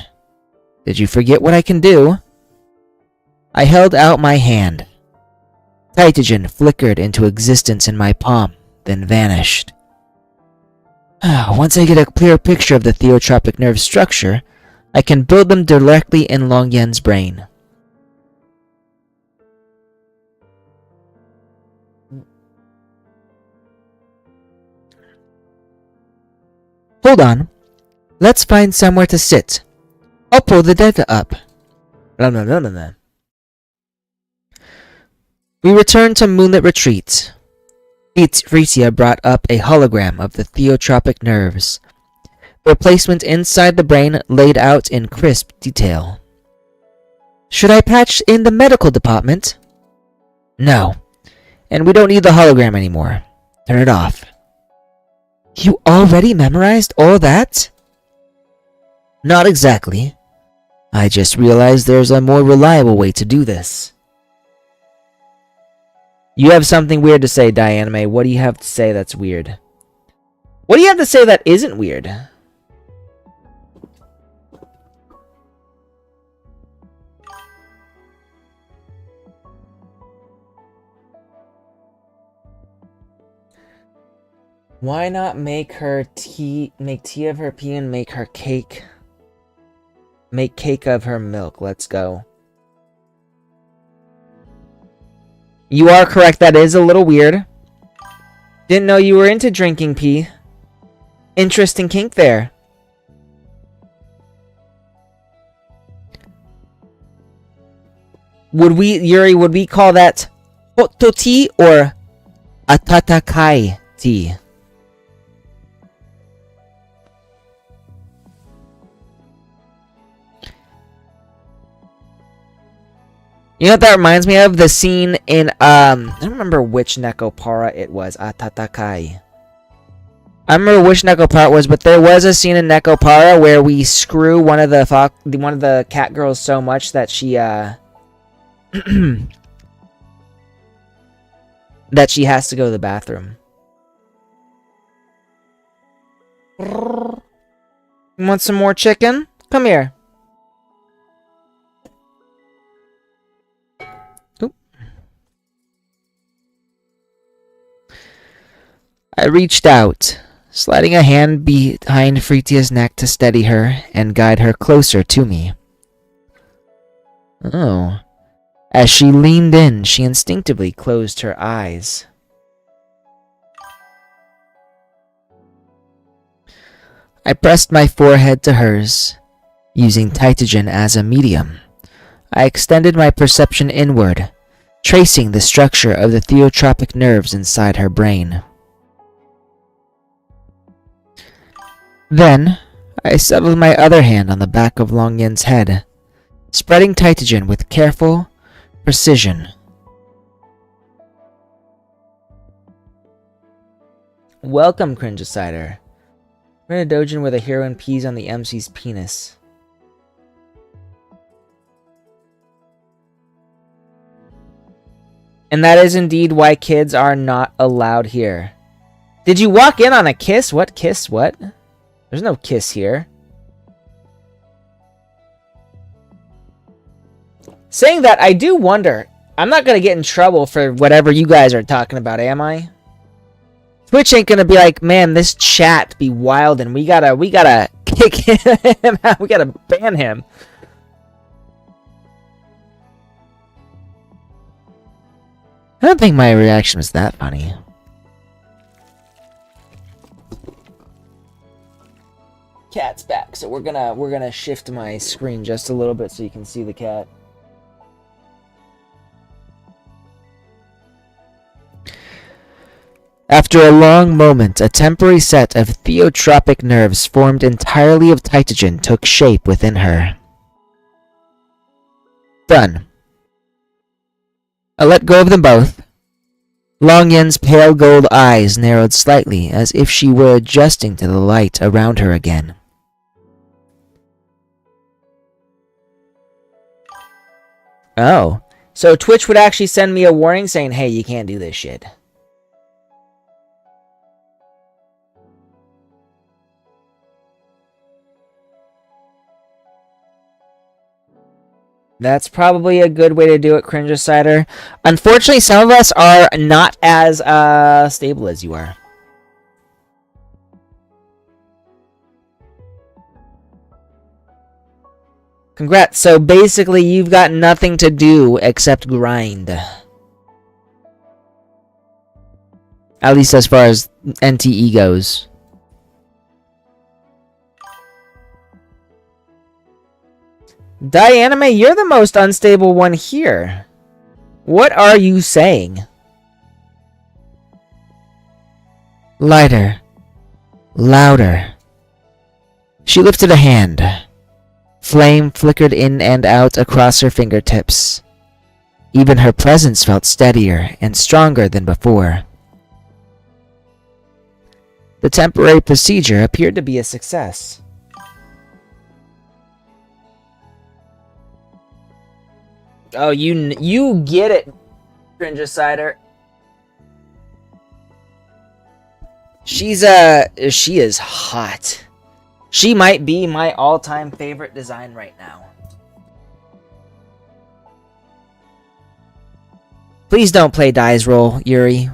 Did you forget what I can do? I held out my hand. Tytogen flickered into existence in my palm, then vanished. Once I get a clear picture of the theotropic nerve structure, I can build them directly in Longyen's brain. Hold on. Let's find somewhere to sit. I'll pull the data up. Blah, blah, blah, blah, blah. We returned to Moonlit Retreat. Freesia brought up a hologram of the theotropic nerves. Their placement inside the brain laid out in crisp detail. Should I patch in the medical department? No. And we don't need the hologram anymore. Turn it off. You already memorized all that? Not exactly. I just realized there's a more reliable way to do this. You have something weird to say, Dianime. What do you have to say that's weird? What do you have to say that isn't weird? Why not make her tea, make tea of her pea and make her cake? Make cake of her milk. Let's go. You are correct. That is a little weird. Didn't know you were into drinking pee. Interesting kink there. Would we call that hoto tea or atatakai tea? You know what that reminds me of? The scene in, I don't remember which Nekopara it was. Atatakai. I remember which Nekopara it was, but there was a scene in Nekopara where we screw one of the cat girls so much that she, that she has to go to the bathroom. You want some more chicken? Come here. I reached out, sliding a hand behind Fritia's neck to steady her and guide her closer to me. Oh. As she leaned in, she instinctively closed her eyes. I pressed my forehead to hers, using Tytogen as a medium. I extended my perception inward, tracing the structure of the theotropic nerves inside her brain. Then, I settled my other hand on the back of Long Yin's head, spreading Tytogen with careful precision. Welcome, Cringicider. We're in a doujin where the heroine pees on the MC's penis. And that is indeed why kids are not allowed here. Did you walk in on a kiss? What kiss? What? There's no kiss here. Saying that, I do wonder. I'm not going to get in trouble for whatever you guys are talking about, am I? Twitch ain't going to be like, man, this chat be wild and we gotta kick him out. We gotta ban him. I don't think my reaction was that funny. Cat's back, so we're gonna shift my screen just a little bit so you can see the cat. After a long moment, a temporary set of theotropic nerves formed entirely of Tytogen took shape within her. Done. I let go of them both. Long Yin's pale gold eyes narrowed slightly as if she were adjusting to the light around her again. Oh, so Twitch would actually send me a warning saying, hey, you can't do this shit. That's probably a good way to do it, Cringicider. Unfortunately, some of us are not as stable as you are. Congrats. So basically, you've got nothing to do except grind. At least as far as NTE goes. Dianime, you're the most unstable one here. What are you saying? Lighter. Louder. She lifted a hand. Flame flickered in and out across her fingertips. Even her presence felt steadier and stronger than before. The temporary procedure appeared to be a success. Oh, you get it, Cringicider. She is hot. She might be my all-time favorite design right now. Please don't play Dai's role, Yuri.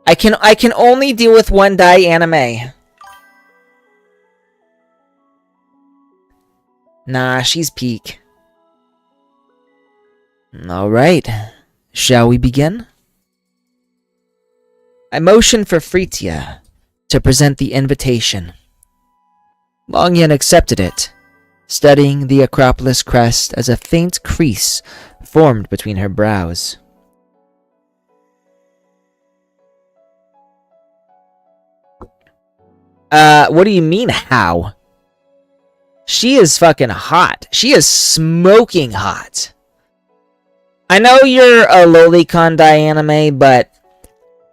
I can only deal with one Dai anime. Nah, she's peak. Alright, shall we begin? I motioned for Fritia to present the invitation. Longyan accepted it, studying the Acropolis crest as a faint crease formed between her brows. What do you mean, how? She is fucking hot. She is smoking hot. I know you're a lolicon Dianime, but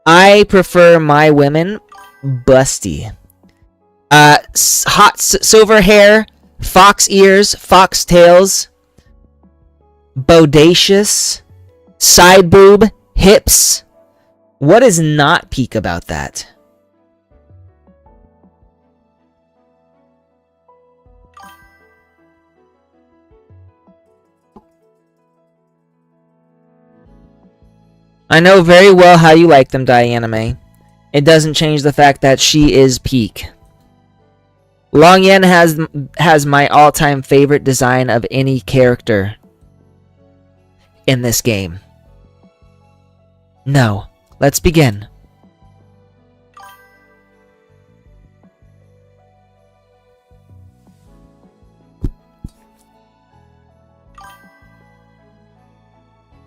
I prefer my women busty. Hot silver hair, fox ears, fox tails, bodacious, side boob, hips. What is not peak about that? I know very well how you like them, Dianime. It doesn't change the fact that she is peak. Longyan has my all-time favorite design of any character in this game. No, let's begin.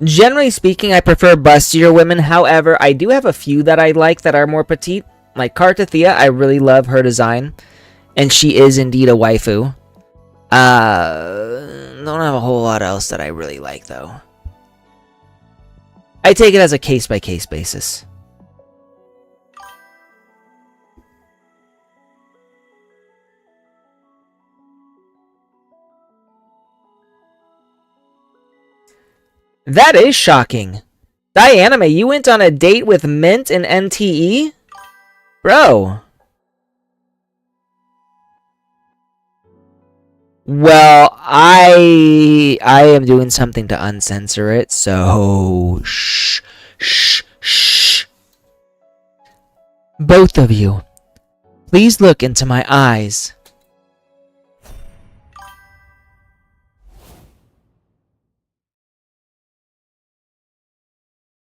Generally speaking, I prefer bustier women. However, I do have a few that I like that are more petite. Like Kartathea, I really love her design. And she is indeed a waifu. Don't have a whole lot else that I really like, though. I take it as a case-by-case basis. That is shocking. Dianime, you went on a date with Mint and NTE? Bro. Well, I am doing something to uncensor it, so shh. Both of you, please look into my eyes.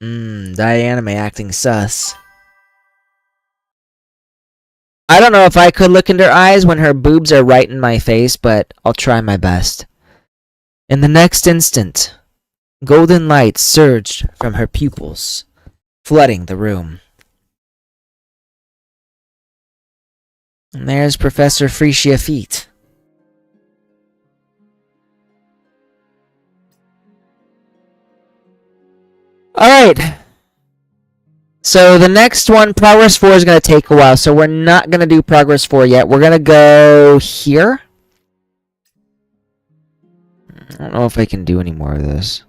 Dianime acting sus. I don't know if I could look into her eyes when her boobs are right in my face, but I'll try my best. In the next instant, golden light surged from her pupils, flooding the room. And there's Professor Fritia feet. Alright. So the next one, Progress 4, is going to take a while, so we're not going to do Progress 4 yet. We're going to go here. I don't know if I can do any more of this.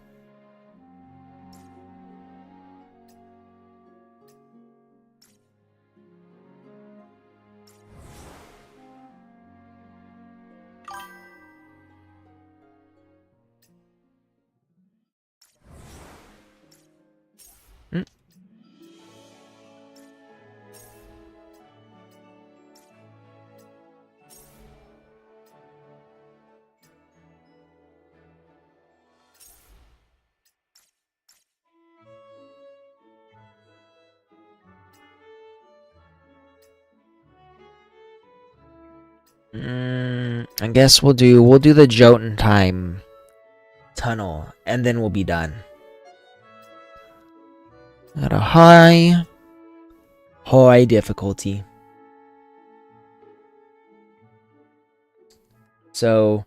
I guess we'll do the Jotun time tunnel, and then we'll be done. At a high difficulty. So,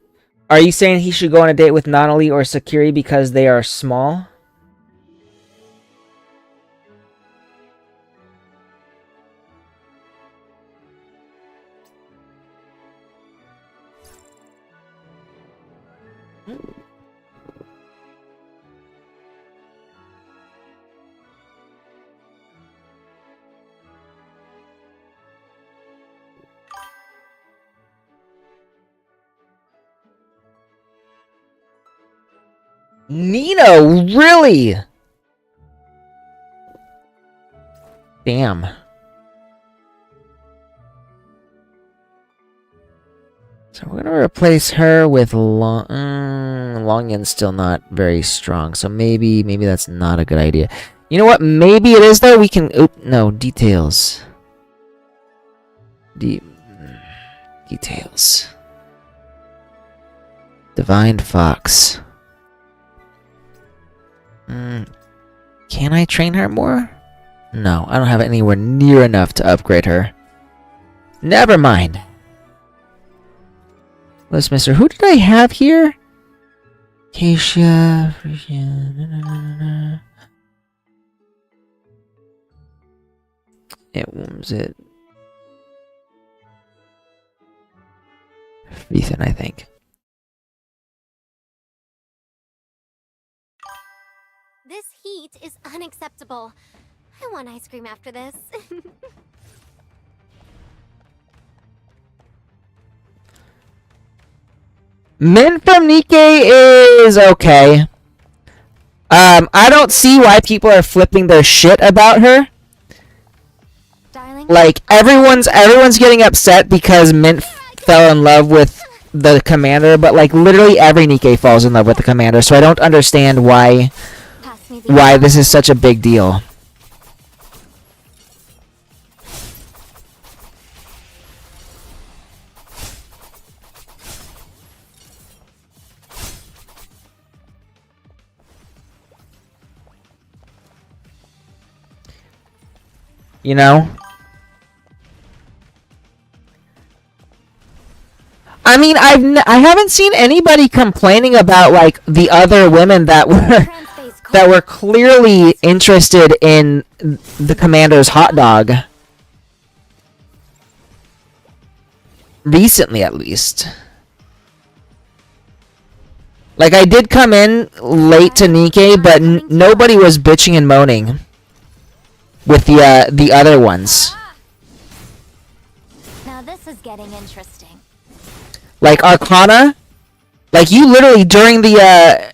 are you saying he should go on a date with Nanali or Sakuri because they are small? Nino, really? Damn. So we're gonna replace her with Longyan's still not very strong, so maybe that's not a good idea. You know what? Maybe it is though. We can. No details. Details. Divine Fox. Can I train her more? No, I don't have anywhere near enough to upgrade her. Never mind. Let's miss her. Who did I have here? Keisha. It was it. Ethan, I think. This heat is unacceptable. I want ice cream after this. Min from Nikkei is okay. I don't see why people are flipping their shit about her. Darling, Like everyone's getting upset because Mint fell in love with the commander, but like literally every Nikkei falls in love with the commander, so I don't understand why pass me the this is such a big deal. You know? I mean, I haven't seen anybody complaining about like the other women that were clearly interested in the commander's hot dog. Recently, at least. Like, I did come in late to Nikkei, but nobody was bitching and moaning with the other ones. Now this is getting interesting. Like Arcana, like you literally during the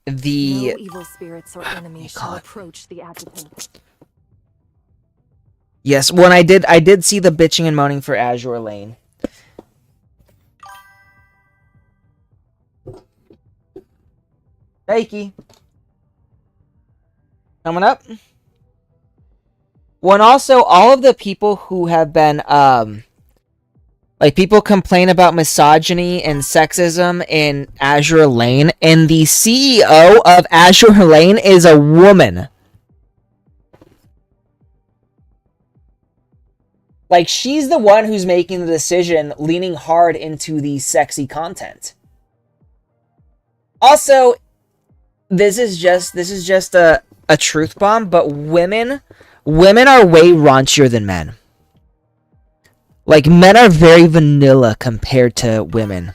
No evil spirits or enemies shall approach the adjutant. yes, when I did see the bitching and moaning for Azure Lane. Daiki. Coming up. When also all of the people who have been like people complain about misogyny and sexism in Azure Lane, and the CEO of Azure Lane is a woman. Like, she's the one who's making the decision, leaning hard into the sexy content. Also, this is just a truth bomb, but women are way raunchier than men. Like, men are very vanilla compared to women.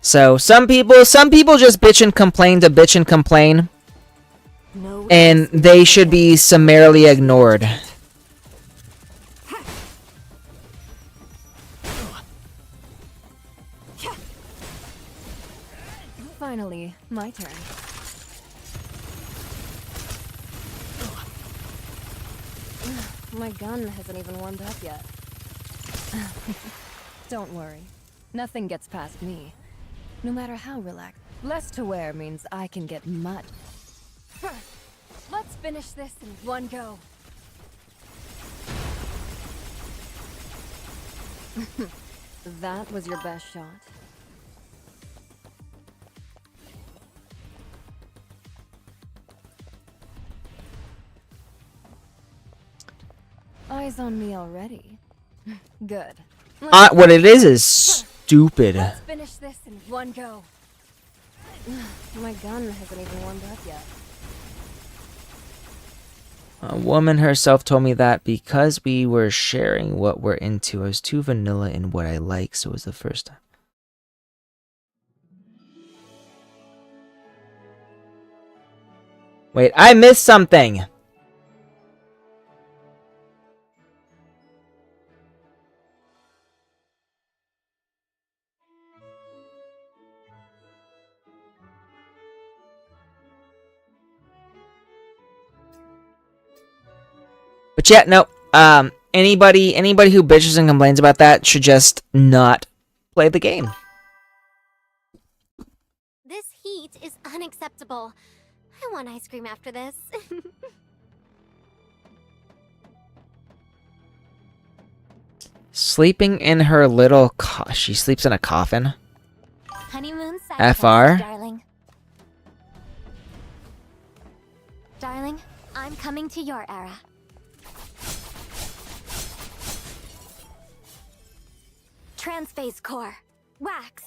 So, some people just bitch and complain to bitch and complain, No and they should be summarily ignored. Finally, my turn. My gun hasn't even warmed up yet. Don't worry. Nothing gets past me. No matter how relaxed. Less to wear means I can get mud. Let's finish this in one go. That was your best shot. Eyes on me already. Good. What it is stupid. Let's finish this in one go. My gun hasn't even warmed up yet. A woman herself told me that because we were sharing what we're into, I was too vanilla in what I like, so it was the first time. Wait, I missed something! But yeah, no. Anybody who bitches and complains about that should just not play the game. This heat is unacceptable. I want ice cream after this. Sleeping in her little she sleeps in a coffin. Honeymoon side FR? quest, darling. Darling, I'm coming to your era. Transphase core. Wax.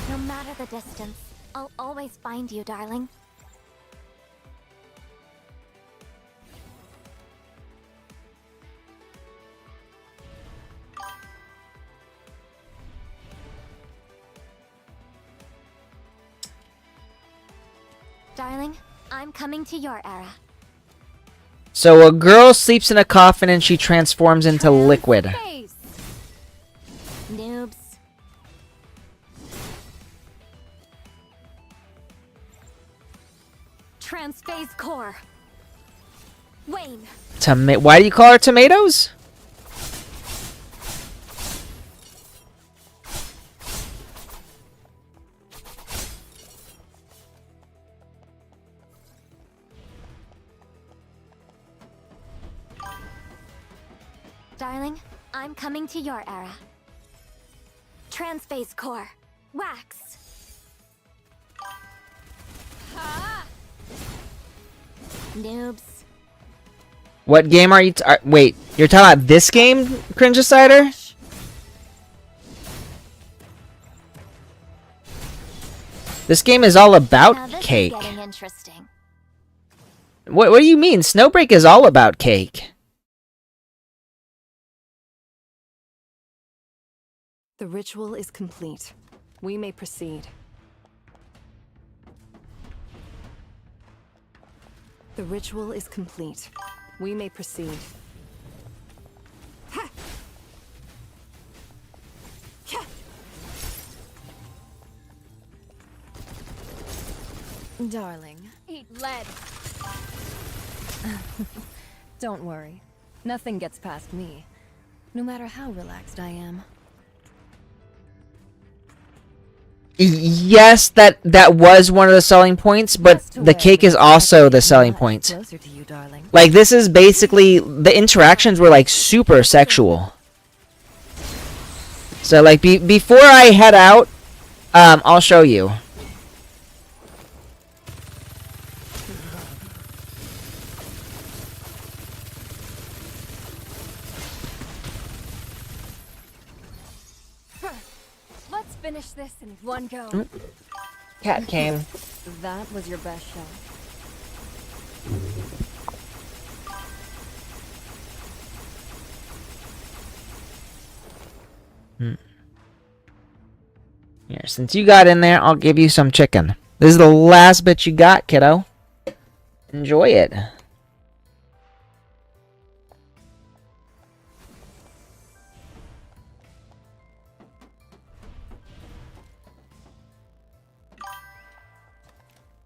No matter the distance, I'll always find you, darling. Darling, I'm coming to your era. So a girl sleeps in a coffin and she transforms into liquid. Transphase. Noobs. Transphase core. Wayne. Why do you call her tomatoes? Darling, I'm coming to your era. Transphase core. Wax. Noobs. What game are you? Wait, you're talking about this game, Cringe Decider? This game is all Now about this cake. is getting interesting. What do you mean? Snowbreak is all about cake. The ritual is complete. We may proceed. The ritual is complete. We may proceed. Darling, eat lead. Don't worry. Nothing gets past me, no matter how relaxed I am. Yes, that was one of the selling points, but the cake is also the selling point. Closer to you, darling. Like, this is basically, the interactions were like super sexual. So like, before I head out, I'll show you. Let's finish this in one go. Cat came. That was your best shot. Here, since you got in there, I'll give you some chicken. This is the last bit you got, kiddo. Enjoy it.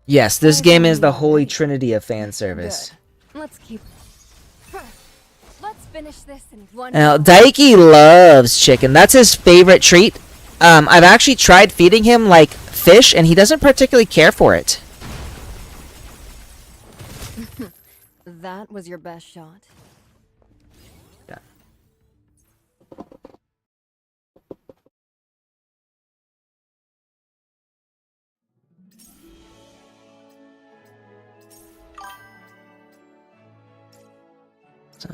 Yes, this game is the holy trinity of fan service. Good. Let's keep. Let's finish this in one Now, go. Daiki loves chicken. That's his favorite treat. I've actually tried feeding him like fish, and he doesn't particularly care for it. That was your best shot. Yeah. So,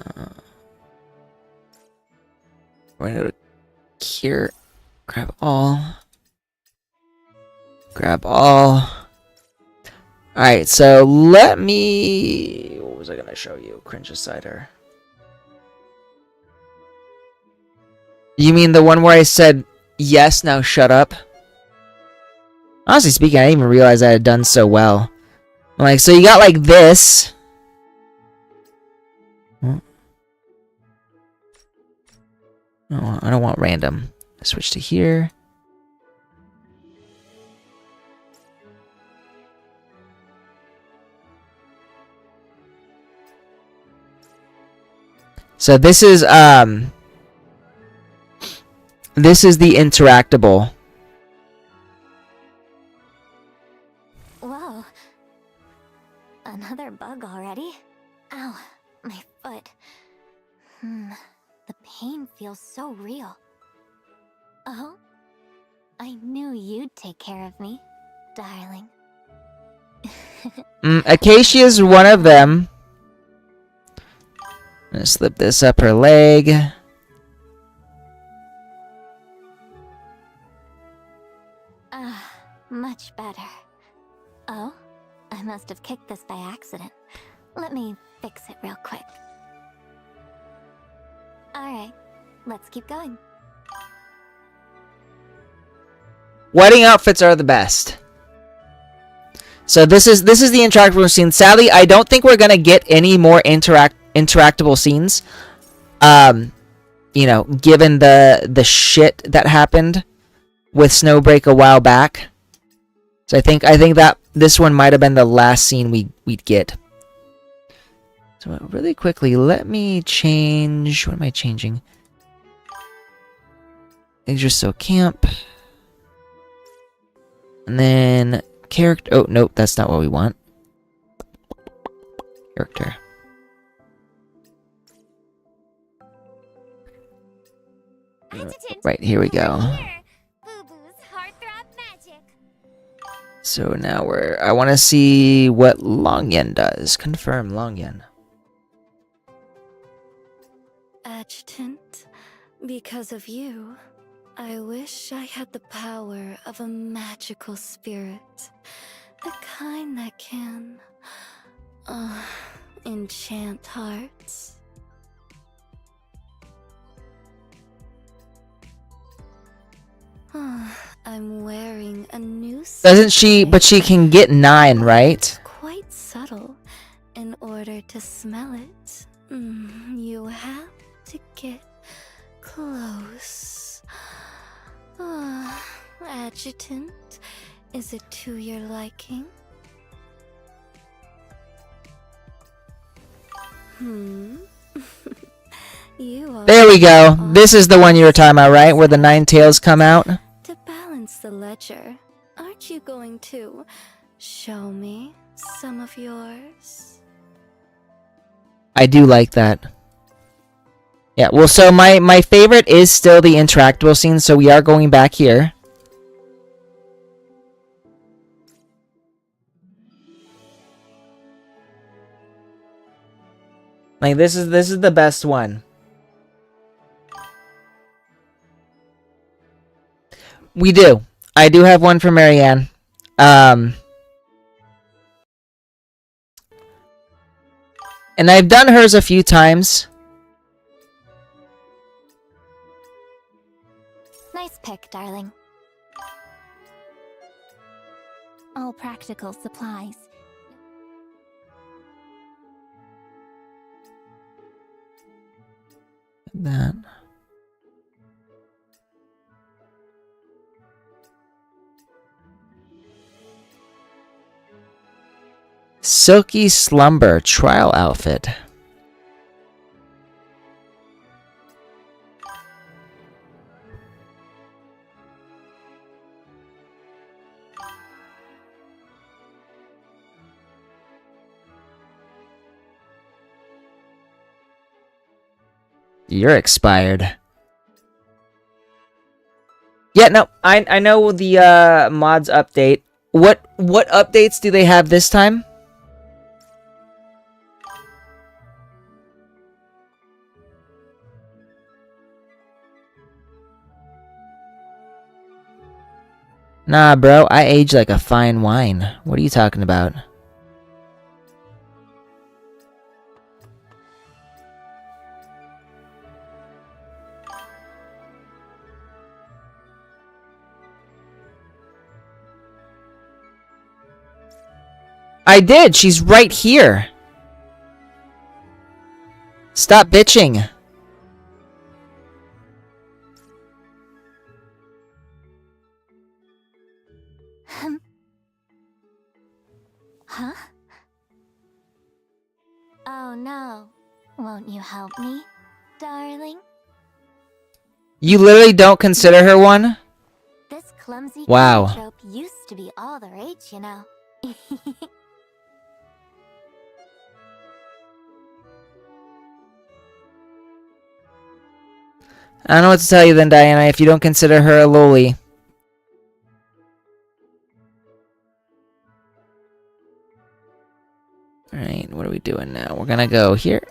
we're gonna go to cure. Grab all. Grab all. Alright, so let me... What was I gonna show you? Cringe Cider. You mean the one where I said, yes, now shut up? Honestly speaking, I didn't even realize I had done so well. Like, so you got like this. No, I don't want random. Switch to here. So this is the interactable. Whoa. Another bug already? Ow, my foot. The pain feels so real. Oh? I knew you'd take care of me, darling. Acacia's one of them. I'm gonna slip this up her leg. Much better. Oh? I must have kicked this by accident. Let me fix it real quick. Alright, let's keep going. Wedding outfits are the best. So this is the interactable scene. Sadly, I don't think we're gonna get any more interactable scenes. You know, given the shit that happened with Snowbreak a while back. So I think that this one might have been the last scene we'd get. So really quickly, let me change. What am I changing? Yggdrasil Camp. And then character. Oh, nope, that's not what we want. Character. Right, here we go. So now I want to see what Longyen does. Confirm Longyen. Adjutant, because of you, I wish I had the power of a magical spirit. The kind that can, enchant hearts. I'm wearing a new Doesn't she? But she can get 9, right? Quite subtle. In order to smell it, you have to get close. Adjutant, is it to your liking? There we go. This is the one you were talking about, right? Where the 9 tails come out? To balance the ledger, aren't you going to show me some of yours? I do like that. Yeah, well, so my favorite is still the interactable scene, so we are going back here. Like, this is the best one. We do. I do have one for Marianne. And I've done hers a few times. Nice pick, darling. All practical supplies. That. Silky Slumber trial outfit. You're expired. Yeah, no, I know the mods update. What updates do they have this time? Nah, bro, I age like a fine wine. What are you talking about? I did! She's right here! Stop bitching! Huh? Oh no. Won't you help me, darling? You literally don't consider her one? This clumsy Wow. trope used to be all the rage, you know. I don't know what to tell you then, Diana, if you don't consider her a loli. Alright, what are we doing now? We're gonna go here.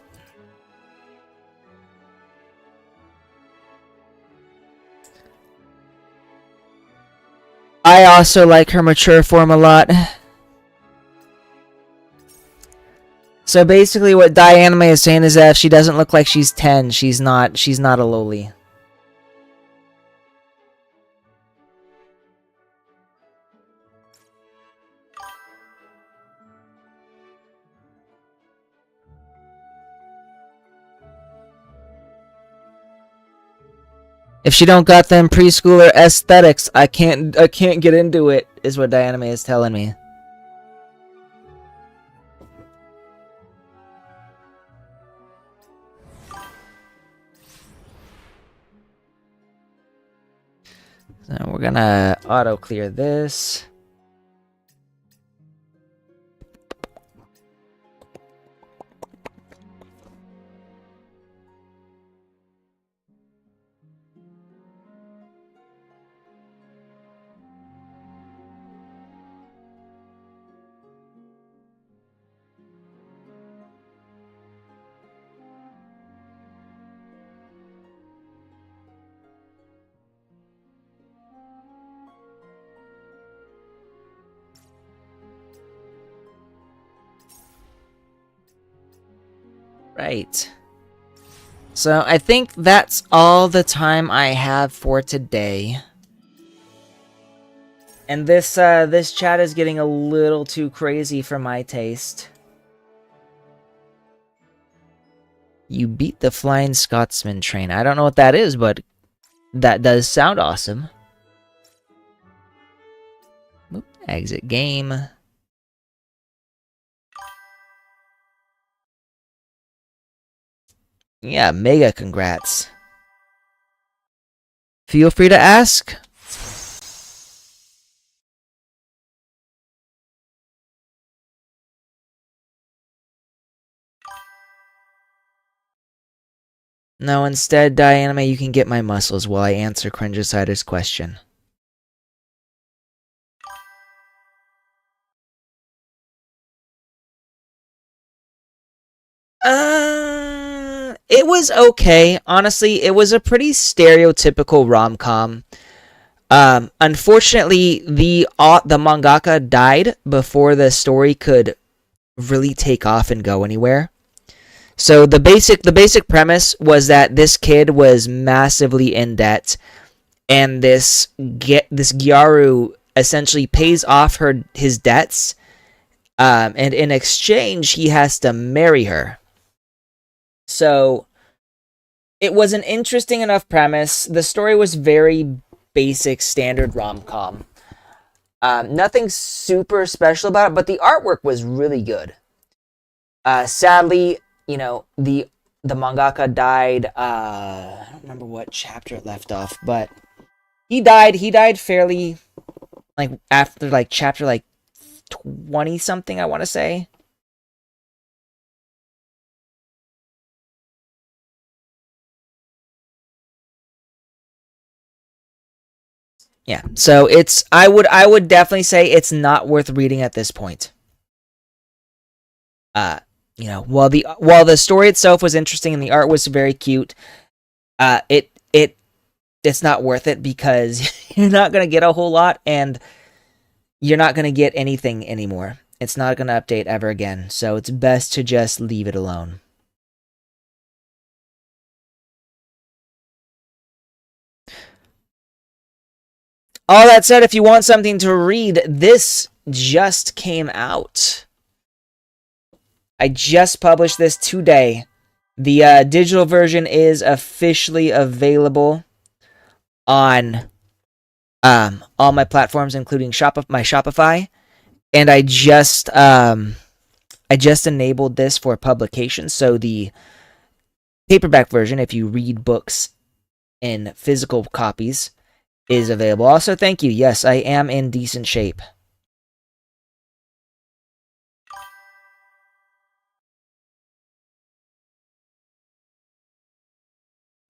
I also like her mature form a lot. So basically what Diana is saying is that if she doesn't look like she's 10, she's not a loli. If she don't got them preschooler aesthetics, I can't get into it, is what Diana is telling me. So we're gonna auto clear this. Right. So I think that's all the time I have for today. And this chat is getting a little too crazy for my taste. You beat the Flying Scotsman train. I don't know what that is, but that does sound awesome. Oop, exit game. Yeah, mega congrats. Feel free to ask. No, instead, Dianime, you can get my muscles while I answer Cringicider's question. It was okay. Honestly, it was a pretty stereotypical rom-com. Unfortunately, the mangaka died before the story could really take off and go anywhere. So the basic premise was that this kid was massively in debt, and this Gyaru essentially pays off his debts, and in exchange he has to marry her. So it was an interesting enough premise. The story was very basic, standard rom-com. Nothing super special about it, but the artwork was really good. Sadly, you know, the mangaka died. I don't remember what chapter it left off, but he died fairly, like, after, like, chapter, like, 20-something, I want to say. Yeah. So it's I would definitely say it's not worth reading at this point. While the story itself was interesting and the art was very cute, it's not worth it because you're not gonna get a whole lot and you're not gonna get anything anymore. It's not gonna update ever again, so it's best to just leave it alone. All that said, if you want something to read, this just came out. I just published this today. The digital version is officially available on all my platforms, including my Shopify. And I just enabled this for publication. So the paperback version, if you read books in physical copies, is available. Also, thank you. Yes, I am in decent shape.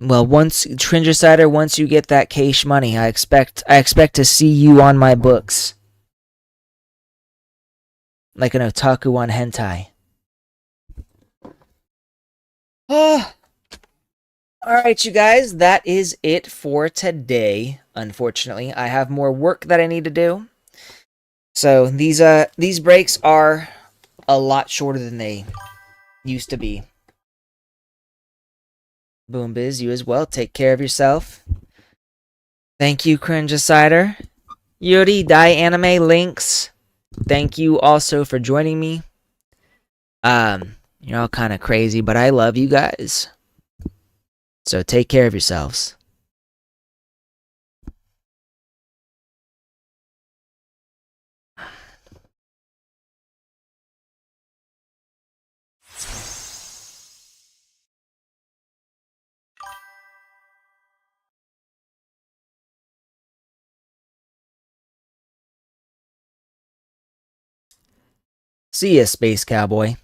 Well, once Trinjicider, once you get that cash money, I expect to see you on my books. Like an otaku on hentai. Alright, you guys, that is it for today. Unfortunately, I have more work that I need to do. So these breaks are a lot shorter than they used to be. Boom Biz, you as well. Take care of yourself. Thank you, Cringe-a-Cider. Yuri, Die Anime Links. Thank you also for joining me. You're all kind of crazy, but I love you guys. So take care of yourselves. See ya, Space Cowboy.